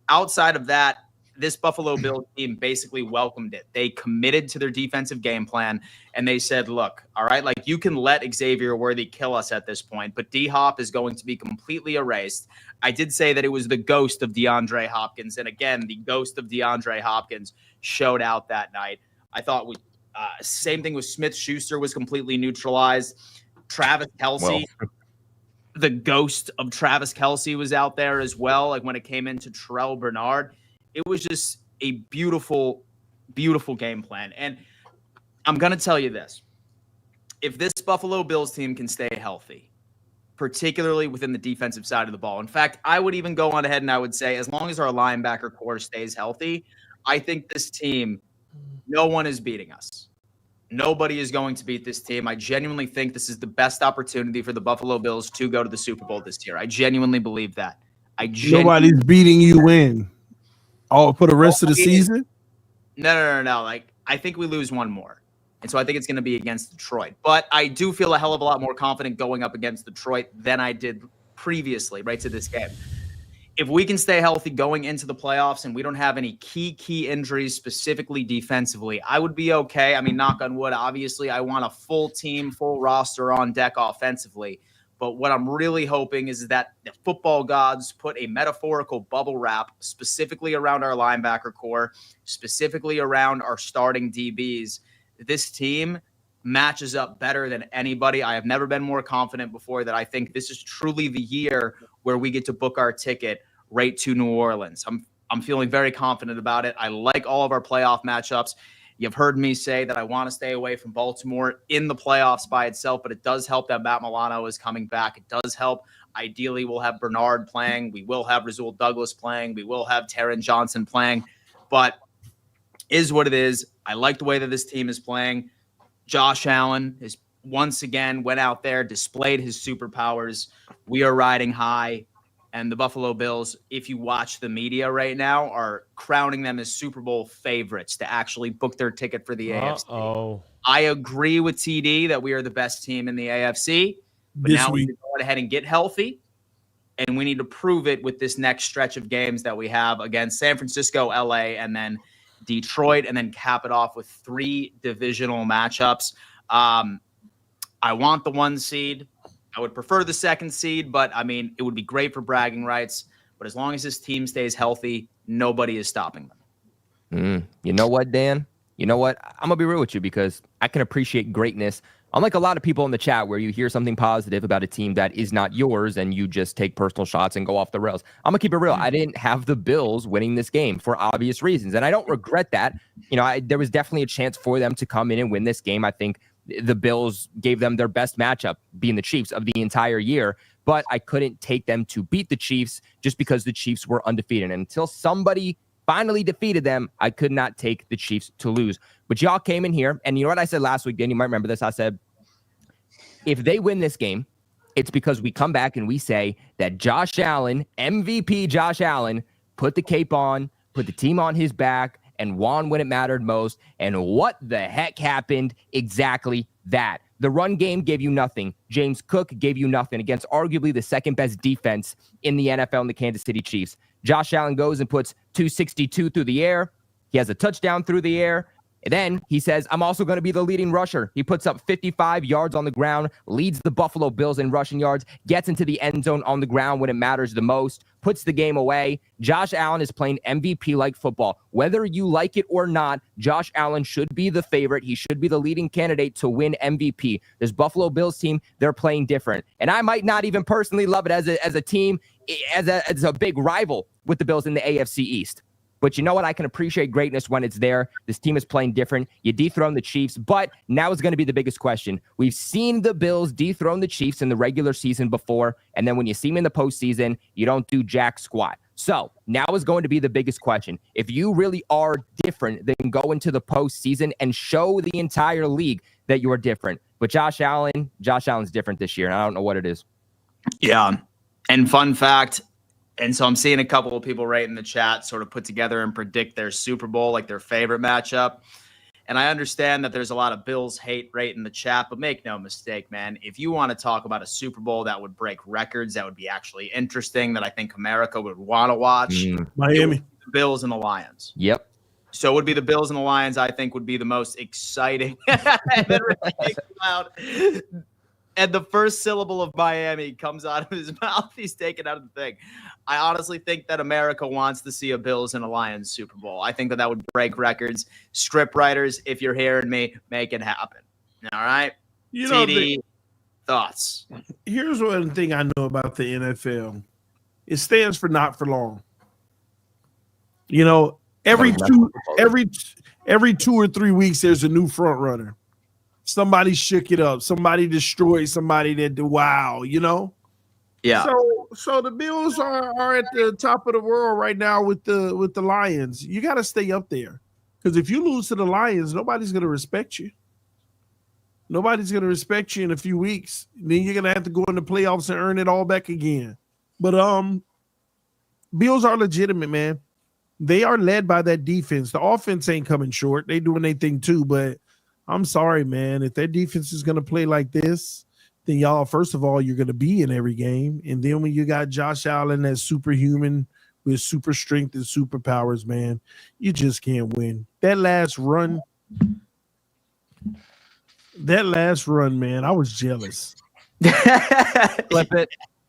Outside of that, this Buffalo Bills team basically welcomed it. They committed to their defensive game plan, and they said, look, all right, like you can let Xavier Worthy kill us at this point, but D-Hop is going to be completely erased. I did say that it was the ghost of DeAndre Hopkins, and again, the ghost of DeAndre Hopkins showed out that night. I thought same thing with Smith-Schuster was completely neutralized. Travis Kelce, the ghost of Travis Kelce was out there as well, like when it came into Terrell Bernard. It was just a beautiful, beautiful game plan. And I'm going to tell you this. If this Buffalo Bills team can stay healthy, particularly within the defensive side of the ball. In fact, I would even go on ahead and I would say, as long as our linebacker core stays healthy, I think this team, no one is beating us. Nobody is going to beat this team. I genuinely think this is the best opportunity for the Buffalo Bills to go to the Super Bowl this year. I genuinely believe that. Nobody's beating you in. Oh, for the rest of the season? No. Like, I think we lose one more. And so I think it's going to be against Detroit. But I do feel a hell of a lot more confident going up against Detroit than I did previously, right to this game. If we can stay healthy going into the playoffs and we don't have any key injuries, specifically defensively, I would be okay. I mean, knock on wood, obviously, I want a full team, full roster on deck offensively. But what I'm really hoping is that the football gods put a metaphorical bubble wrap specifically around our linebacker core, specifically around our starting DBs. This team matches up better than anybody. I have never been more confident before that I think this is truly the year where we get to book our ticket right to New Orleans. I'm feeling very confident about it. I like all of our playoff matchups. You've heard me say that I want to stay away from Baltimore in the playoffs by itself, but it does help that Matt Milano is coming back. It does help. Ideally, we'll have Bernard playing. We will have Rasul Douglas playing. We will have Taron Johnson playing. But is what it is. I like the way that this team is playing. Josh Allen is once again went out there, displayed his superpowers. We are riding high. And the Buffalo Bills, if you watch the media right now, are crowning them as Super Bowl favorites to actually book their ticket for the AFC. I agree with TD that we are the best team in the AFC. But now we need to go ahead and get healthy. And we need to prove it with this next stretch of games that we have against San Francisco, LA, and then Detroit, and then cap it off with 3 divisional matchups. I want the 1 seed. I would prefer the 2nd seed, but I mean, it would be great for bragging rights. But as long as this team stays healthy, nobody is stopping them. You know what, Dan? You know what? I'm going to be real with you because I can appreciate greatness. Unlike a lot of people in the chat where you hear something positive about a team that is not yours and you just take personal shots and go off the rails. I'm going to keep it real. I didn't have the Bills winning this game for obvious reasons, and I don't regret that. You know, there was definitely a chance for them to come in and win this game. I think the Bills gave them their best matchup, being the Chiefs, of the entire year, but I couldn't take them to beat the Chiefs just because the Chiefs were undefeated. And until somebody finally defeated them, I could not take the Chiefs to lose. But y'all came in here, and you know what I said last week, Dan? You might remember this. I said, if they win this game, it's because we come back and we say that Josh Allen, MVP Josh Allen, put the cape on, put the team on his back, and won when it mattered most. And what the heck happened? Exactly that. The run game gave you nothing. James Cook gave you nothing against arguably the 2nd best defense in the NFL in the Kansas City Chiefs. Josh Allen goes and puts 262 through the air. He has a touchdown through the air. And then he says, I'm also going to be the leading rusher. He puts up 55 yards on the ground, leads the Buffalo Bills in rushing yards, gets into the end zone on the ground when it matters the most, puts the game away. Josh Allen is playing MVP-like football. Whether you like it or not, Josh Allen should be the favorite. He should be the leading candidate to win MVP. This Buffalo Bills team, they're playing different. And I might not even personally love it as a team, as a big rival with the Bills in the AFC East. But you know what? I can appreciate greatness when it's there. This team is playing different. You dethrone the Chiefs, but now is going to be the biggest question. We've seen the Bills dethrone the Chiefs in the regular season before, and then when you see them in the postseason, you don't do jack squat. So now is going to be the biggest question. If you really are different, then go into the postseason and show the entire league that you are different. But Josh Allen's different this year, and I don't know what it is. Yeah. And fun fact, and so I'm seeing a couple of people right in the chat sort of put together and predict their Super Bowl, like their favorite matchup. And I understand that there's a lot of Bills hate right in the chat, but make no mistake, man. If you want to talk about a Super Bowl that would break records, that would be actually interesting, that I think America would want to watch. Miami. The Bills and the Lions. Yep. So it would be the Bills and the Lions, I think, would be the most exciting. And then and the first syllable of Miami comes out of his mouth. He's taken out of the thing. I honestly think that America wants to see a Bills and a Lions Super Bowl. I think that would break records. Script writers, if you're hearing me, make it happen. All right? You know, TD, thoughts? Here's one thing I know about the NFL. It stands for not for long. You know, every 2 or 3 weeks, there's a new front runner. Somebody shook it up. Somebody destroyed somebody that did wow, you know? Yeah. So the Bills are at the top of the world right now with the Lions. You got to stay up there because if you lose to the Lions, nobody's going to respect you. Nobody's going to respect you in a few weeks. Then you're going to have to go in the playoffs and earn it all back again. But Bills are legitimate, man. They are led by that defense. The offense ain't coming short. They doing their thing too, but I'm sorry, man. If their defense is going to play like this, then y'all, first of all, you're going to be in every game. And then when you got Josh Allen that's superhuman with super strength and superpowers, man, you just can't win. That last run, man, I was jealous.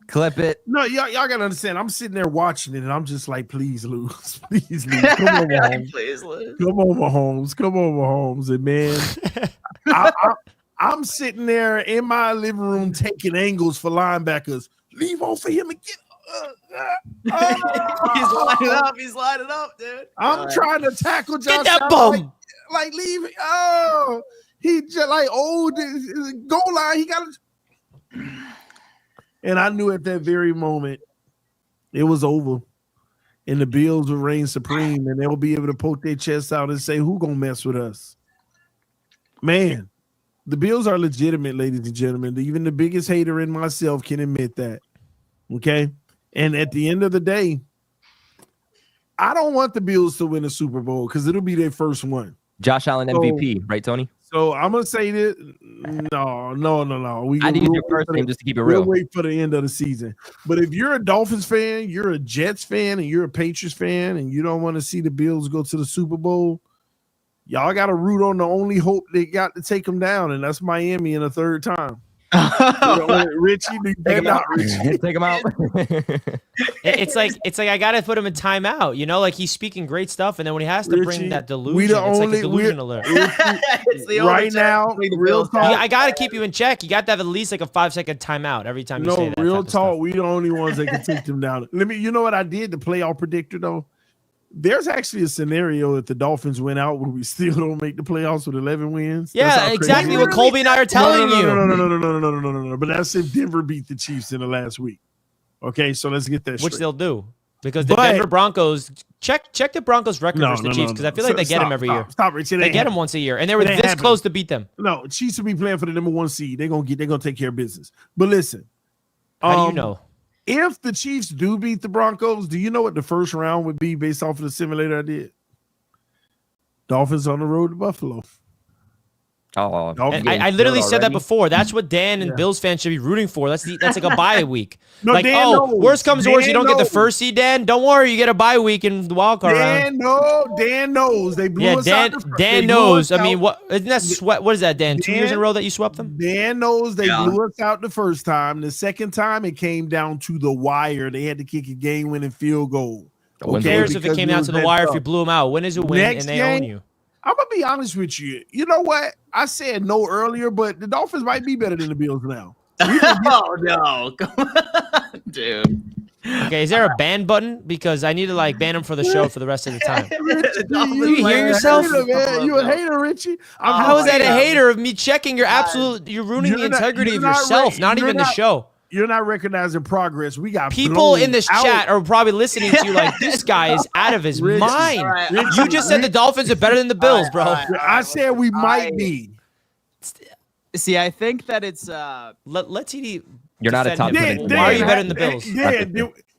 Clip it. No, y'all gotta understand. I'm sitting there watching it, and I'm just like, please lose. Please lose. Come on, Mahomes. Please lose. Come on, Mahomes. Come on, Mahomes. And man, I'm sitting there in my living room taking angles for linebackers. Leave on for him and get. He's lining up. He's lining up, dude. I'm trying to tackle Josh. Get that Allen, bum. like leave it. Oh, he just like goal line. He got to. And I knew at that very moment it was over. And the Bills will reign supreme and they'll be able to poke their chests out and say, who gonna mess with us? Man, the Bills are legitimate, ladies and gentlemen. Even the biggest hater in myself can admit that. Okay? And at the end of the day, I don't want the Bills to win a Super Bowl because it'll be their first one. Josh Allen MVP, right, Tony? So I'm gonna say this. No. I need your first name just to keep it real. We'll wait for the end of the season. But if you're a Dolphins fan, you're a Jets fan, and you're a Patriots fan, and you don't want to see the Bills go to the Super Bowl, y'all got to root on the only hope they got to take them down, and that's Miami in a third time. Richie, Take him out. Take him out. It's like I gotta put him in timeout. You know, like he's speaking great stuff, and then when he has to bring Richie, that delusion, it's like a delusion alert. It's the only Right now, real talk. I gotta keep you in check. You got to have at least like a 5-second timeout every time you say that. Real type of talk. stuff. We the only ones that can take them down. You know what I did? The playoff predictor though. There's actually a scenario if the Dolphins win out where we still don't make the playoffs with 11 wins. Yeah, exactly what Colby and I are telling you. No. But that's if Denver beat the Chiefs in the last week. Okay, so let's get that Which straight. they'll do. Because the Denver Broncos, check the Broncos record versus the Chiefs, because I feel like they get them every year. Stop, Richie. They get them once a year, and they were this close to beat them. No, Chiefs will be playing for the number 1 seed. They're gonna take care of business. But listen, How do you know? if the Chiefs do beat the Broncos, do you know what the first round would be based off of the simulator I did? Dolphins on the road to Buffalo. Oh, I literally said that before. That's what Dan and Bills fans should be rooting for. That's like a bye week. No, like, Dan knows. worst comes to worst, you Dan don't get the knows. first seed, Dan. Don't worry, you get a bye week in the wild card round. Dan knows. They blew us out. Dan knows. I mean, what isn't that sweat? What is that, Dan? 2 years in a row that you swept them? Dan knows they blew us out the first time. The second time, it came down to the wire. They had to kick a game-winning field goal. Who cares if it came down to the wire if you blew them out? Win is a win, and they own you. I'm going to be honest with you. You know what? I said no earlier, but the Dolphins might be better than the Bills now. Oh, no. Come on, dude. Okay, is there a ban button? Because I need to ban him for the show for the rest of the time. You hear yourself? You a hater, Richie. How is that a hater of me checking your you're ruining the integrity of yourself, not even the show. You're not recognizing progress. We got people in this chat are probably listening to you like, this guy is out of his mind. Right. You just said the Dolphins are better than the Bills, bro. I said we might be. See, I think that it's Let TD. You're not a top defend him. Why are you better than the Bills?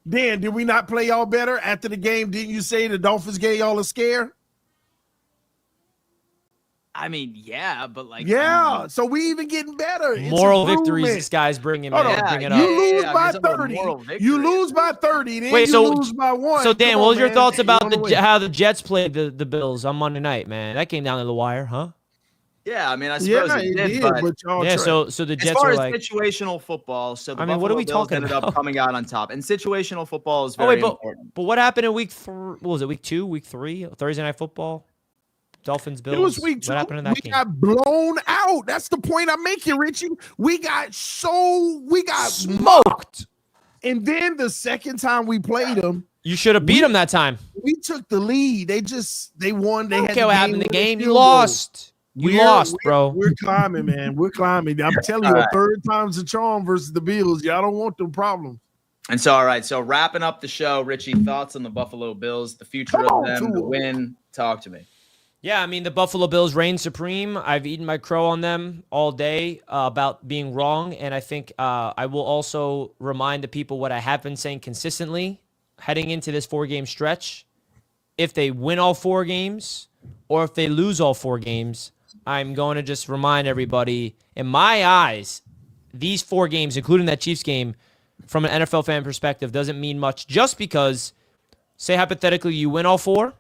Dan, did we not play y'all better after the game? Didn't you say the Dolphins gave y'all a scare? I mean, yeah, but so we even getting better. It's Moral improvement. victories this guy's bringing, Hold man. on. Bring it You up. lose by because of a 30. moral victory. You lose by 30. Then Wait, you so- lose by 1. So, Dan, Come what on, was your man. thoughts about You wanna how the Jets played the Bills on Monday night, man? That came down to the wire, huh? Yeah, I mean, I win? suppose Yeah, it it did, did, but but y'all Yeah, tried. so the as Jets far are as like, situational football, so the I mean, what are we Buffalo Bills talking ended about? up coming out on top, and situational football is oh very wait, important. but what happened in week 3? What was it? Week 2, week 3, Thursday night football, Dolphins Bills. It was week 2. What happened in that We game? got blown out. That's the point I'm making, Richie. We got Smoked. And then the second time we played them, You should have beat them that time. we took the lead. They won. They I don't had care the what happened in the game-winning game. You field goal. lost. You lost, bro. We're climbing, man. We're climbing. I'm telling you, a third time's a charm versus the Bills. Y'all don't want them problems. And so, all right. So wrapping up the show, Richie, thoughts on the Buffalo Bills, the future of them, the win. Talk to me. Yeah, I mean, the Buffalo Bills reign supreme. I've eaten my crow on them all day about being wrong. And I think I will also remind the people what I have been saying consistently heading into this 4-game stretch. If they win all 4 games or if they lose all 4 games, I'm going to just remind everybody, in my eyes, these 4 games, including that Chiefs game, from an NFL fan perspective, doesn't mean much just because, say hypothetically, you win all 4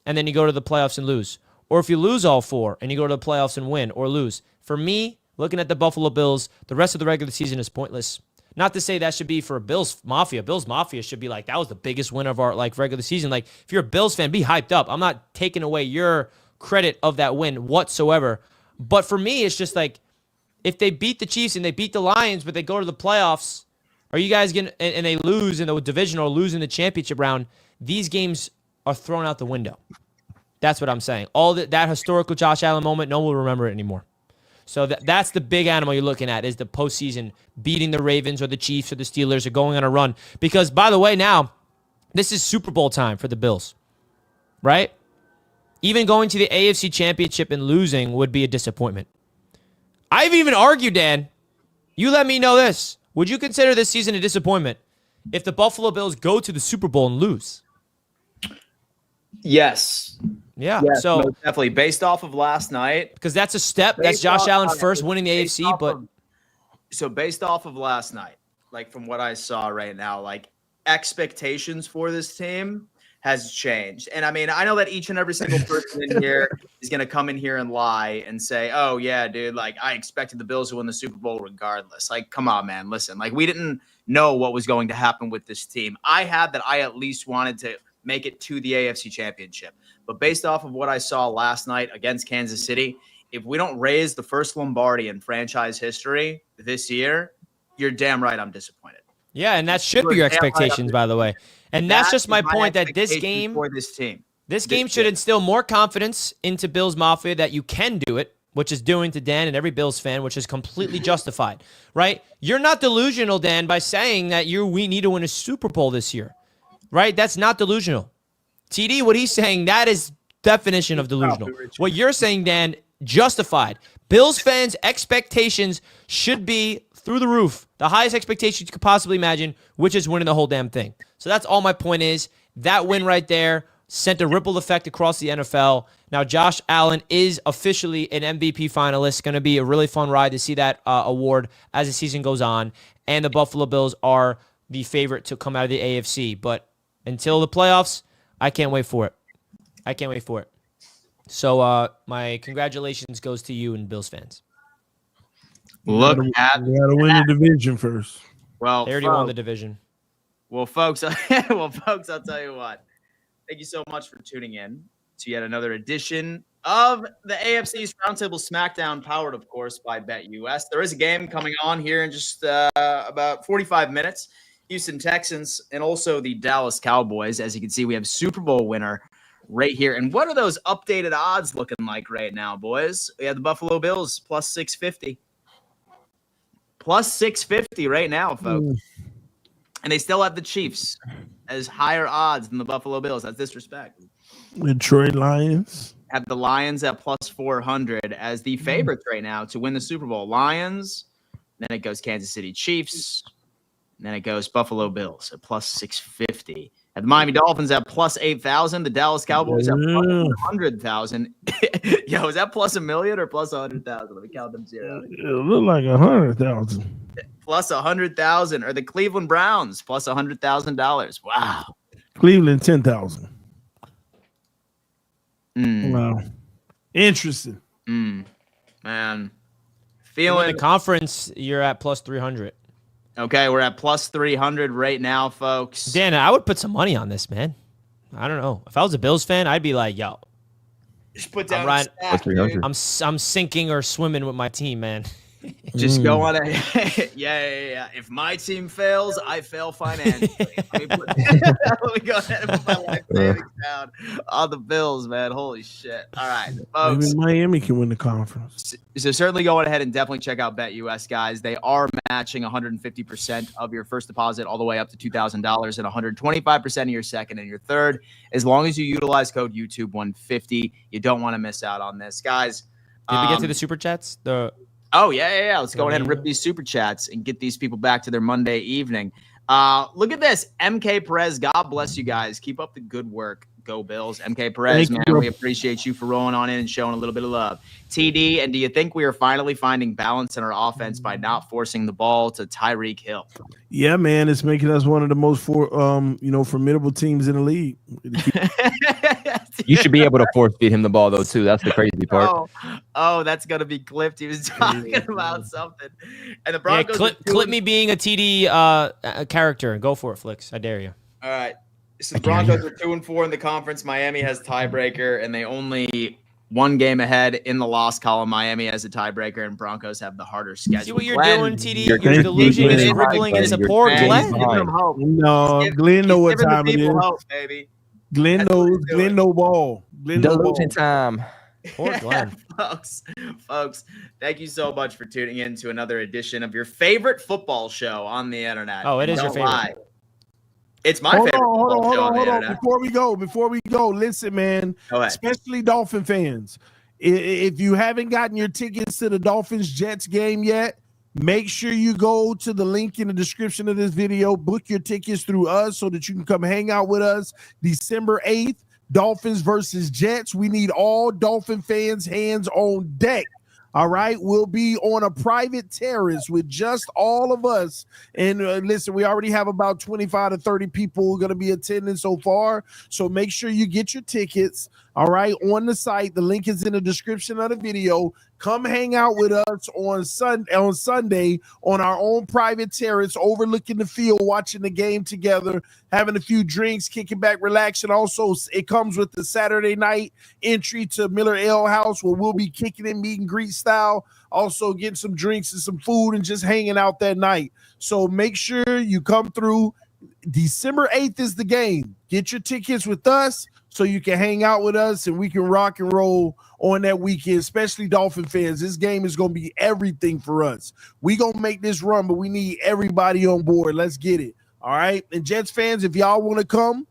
and then you go to the playoffs and lose. Or if you lose all 4 and you go to the playoffs and win or lose. For me, looking at the Buffalo Bills, the rest of the regular season is pointless. Not to say that should be for Bills Mafia. Bills Mafia should be like, that was the biggest win of our regular season. Like, if you're a Bills fan, be hyped up. I'm not taking away your credit of that win whatsoever. But for me, it's just like, if they beat the Chiefs and they beat the Lions, but they go to the playoffs, are you guys going to, and they lose in the division or lose in the championship round, these games are thrown out the window. That's what I'm saying. All that historical Josh Allen moment, no one will remember it anymore. So that's the big animal you're looking at, is the postseason beating the Ravens or the Chiefs or the Steelers or going on a run. Because, by the way, now, this is Super Bowl time for the Bills, right? Even going to the AFC Championship and losing would be a disappointment. I've even argued, Dan, you let me know this. Would you consider this season a disappointment if the Buffalo Bills go to the Super Bowl and lose? Yes. Yeah. Yes, So most definitely based off of last night. Because that's a step. That's Josh Allen first winning the AFC. But so based off of last night, like from what I saw right now, like expectations for this team has changed. And I mean, I know that each and every single person in here is going to come in here and lie and say, oh yeah, dude, like I expected the Bills to win the Super Bowl regardless. Like, come on, man. Listen, like we didn't know what was going to happen with this team. I had that I at least wanted to make it to the AFC Championship. But based off of what I saw last night against Kansas City, if we don't raise the first Lombardi in franchise history this year, you're damn right I'm disappointed. Yeah, and that should be your expectations, by the way. And that's just my point, that this game for this team. This game should instill more confidence into Bills Mafia that you can do it, which is doing to Dan and every Bills fan, which is completely justified, right? You're not delusional, Dan, by saying that we need to win a Super Bowl this year, right? That's not delusional. TD, what he's saying, that is definition of delusional. What you're saying, Dan, justified. Bills fans' expectations should be through the roof. The highest expectations you could possibly imagine, which is winning the whole damn thing. So that's all my point is. That win right there sent a ripple effect across the NFL. Now, Josh Allen is officially an MVP finalist. Going to be a really fun ride to see that award as the season goes on. And the Buffalo Bills are the favorite to come out of the AFC. But until the playoffs, I can't wait for it. I can't wait for it. So my congratulations goes to you and Bills fans. Look at you gotta win the division first. Well, They already won the division. Well, folks, I'll tell you what. Thank you so much for tuning in to yet another edition of the AFC East Roundtable Smackdown, powered, of course, by BetUS. There is a game coming on here in just about 45 minutes. Houston Texans and also the Dallas Cowboys. As you can see, we have Super Bowl winner right here. And what are those updated odds looking like right now, boys? We have the Buffalo Bills plus 650. Plus 650 right now, folks. And they still have the Chiefs as higher odds than the Buffalo Bills. That's disrespect. Detroit Lions have the Lions at plus 400 as the favorites right now to win the Super Bowl. Lions, then it goes Kansas City Chiefs, and then it goes Buffalo Bills at plus 650. And the Miami Dolphins at plus 8,000. The Dallas Cowboys at plus 100,000. Yo, is that plus 1 million or plus 100,000? Let me count them zero. it look like 100,000. Plus 100,000. Or the Cleveland Browns plus $100,000. Wow. Cleveland 10,000. Mm. Wow, interesting. Man, In feeling the conference, you're at plus 300. okay. We're at plus 300 right now, folks. Dan, I would put some money on this, man. I don't know. If I was a Bills fan, I'd be like, yo, Just put down I'm right. a stack, dude. $300. I'm sinking or swimming with my team, man. Just go on ahead. Yeah. If my team fails, I fail financially. Let me go ahead and put my life savings down on the Bills, man. Holy shit. All right, folks. Maybe Miami can win the conference. So certainly go ahead and definitely check out BetUS, guys. They are matching 150% of your first deposit all the way up to $2,000 and 125% of your second and your third, as long as you utilize code YouTube150. You don't want to miss out on this, guys. Did we get to the super chats? Oh, yeah. Let's go ahead and rip these super chats and get these people back to their Monday evening. Look at this. MK Perez, God bless you guys. Keep up the good work. Go Bills. MK Perez, man, we appreciate you for rolling on in and showing a little bit of love. TD, and do you think we are finally finding balance in our offense by not forcing the ball to Tyreek Hill? Yeah, man, it's making us one of the most formidable teams in the league. You should be able to force feed him the ball, though, too. That's the crazy part. Oh, that's going to be clipped. He was talking about something. And the Broncos. Clip me being a TD character. Go for it, Flicks. I dare you. All right. So the Broncos are 2-4 in the conference. Miami has tiebreaker, and they only one game ahead in the loss column. Miami has a tiebreaker, and Broncos have the harder schedule. See what you're Glenn, doing, TD? Your delusion is rippling into poor Glenn. No, Glenn know what time it is. Hope, baby. Glenn knows. Glenn no ball. Delusion time. Poor Glenn. Folks, thank you so much for tuning in to another edition of your favorite football show on the internet. Oh, it is your favorite. Lie. It's my favorite. Hold on. Before we go, listen, man. Especially Dolphin fans. If you haven't gotten your tickets to the Dolphins Jets game yet, make sure you go to the link in the description of this video. Book your tickets through us so that you can come hang out with us December 8th. Dolphins versus Jets. We need all Dolphin fans' hands on deck. All right, we'll be on a private terrace with just all of us. And listen, we already have about 25 to 30 people going to be attending so far. So make sure you get your tickets, all right, on the site. The link is in the description of the video. Come hang out with us on Sunday on our own private terrace, overlooking the field, watching the game together, having a few drinks, kicking back, relaxing. Also, it comes with the Saturday night entry to Miller Ale House, where we'll be kicking in meet and greet style. Also, getting some drinks and some food and just hanging out that night. So make sure you come through. December 8th is the game. Get your tickets with us so you can hang out with us and we can rock and roll on that weekend, especially Dolphin fans. This game is going to be everything for us. We going to make this run, but we need everybody on board. Let's get it. All right. And Jets fans, if y'all want to come,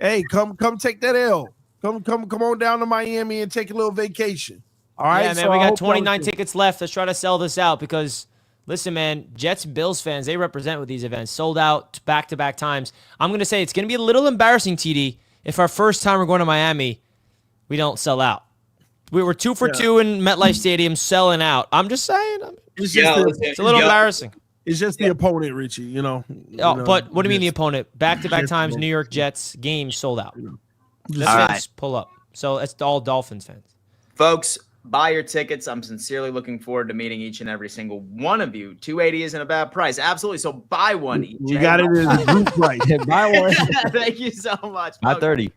hey, come take that L. Come on down to Miami and take a little vacation. All right. Yeah, man, we got 29 tickets left. Let's try to sell this out because listen, man, Jets and Bills fans, they represent with these events. Sold out back-to-back times. I'm going to say it's going to be a little embarrassing, TD, if our first time we're going to Miami, we don't sell out. We were 2 for 2 in MetLife Stadium selling out. I'm just saying. It's a little embarrassing. It's just the opponent, Richie, you know. But what do you mean the opponent? Back-to-back times, New York Jets games sold out. Let's pull up. So it's all Dolphins fans. Folks, buy your tickets. I'm sincerely looking forward to meeting each and every single one of you. $280 isn't a bad price. Absolutely. So buy one. You got it as a group price. Buy one. Thank you so much. Buy 30.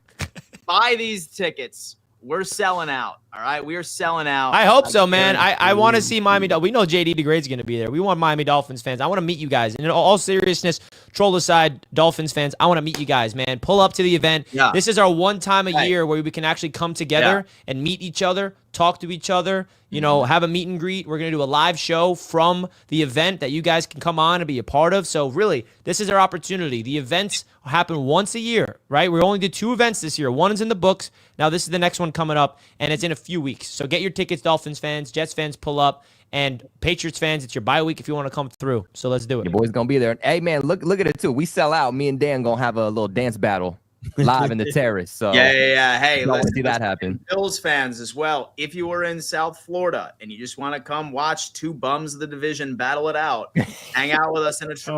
Buy these tickets. We're selling out. All right. We are selling out. I hope so, man. I want to see Miami. We know JD DeGrade's going to be there. We want Miami Dolphins fans. I want to meet you guys. And in all seriousness, troll aside, Dolphins fans, I want to meet you guys, man. Pull up to the event. Yeah. This is our one time a year where we can actually come together and meet each other, talk to each other, have a meet and greet. We're going to do a live show from the event that you guys can come on and be a part of. So really, this is our opportunity. The events happen once a year, right? We only did 2 events this year. One is in the books. Now this is the next one coming up, and it's in a few weeks. So get your tickets, Dolphins fans, Jets fans, pull up, and Patriots fans, it's your bye week if you want to come through. So let's do it. Your boy's going to be there. Hey, man, look at it, too. We sell out. Me and Dan going to have a little dance battle live in the terrace. So yeah. Hey, let's see that happen. Bills fans as well. If you are in South Florida and you just want to come watch 2 bums of the division battle it out, hang out with us in a terrace.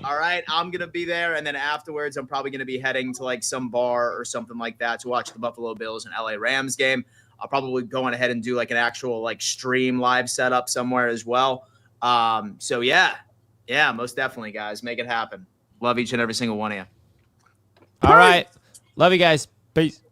All right, I'm gonna be there, and then afterwards, I'm probably gonna be heading to like some bar or something like that to watch the Buffalo Bills and LA Rams game. I'll probably go on ahead and do like an actual like stream live setup somewhere as well. So yeah, most definitely, guys, make it happen. Love each and every single one of you. All right. Love you guys. Peace.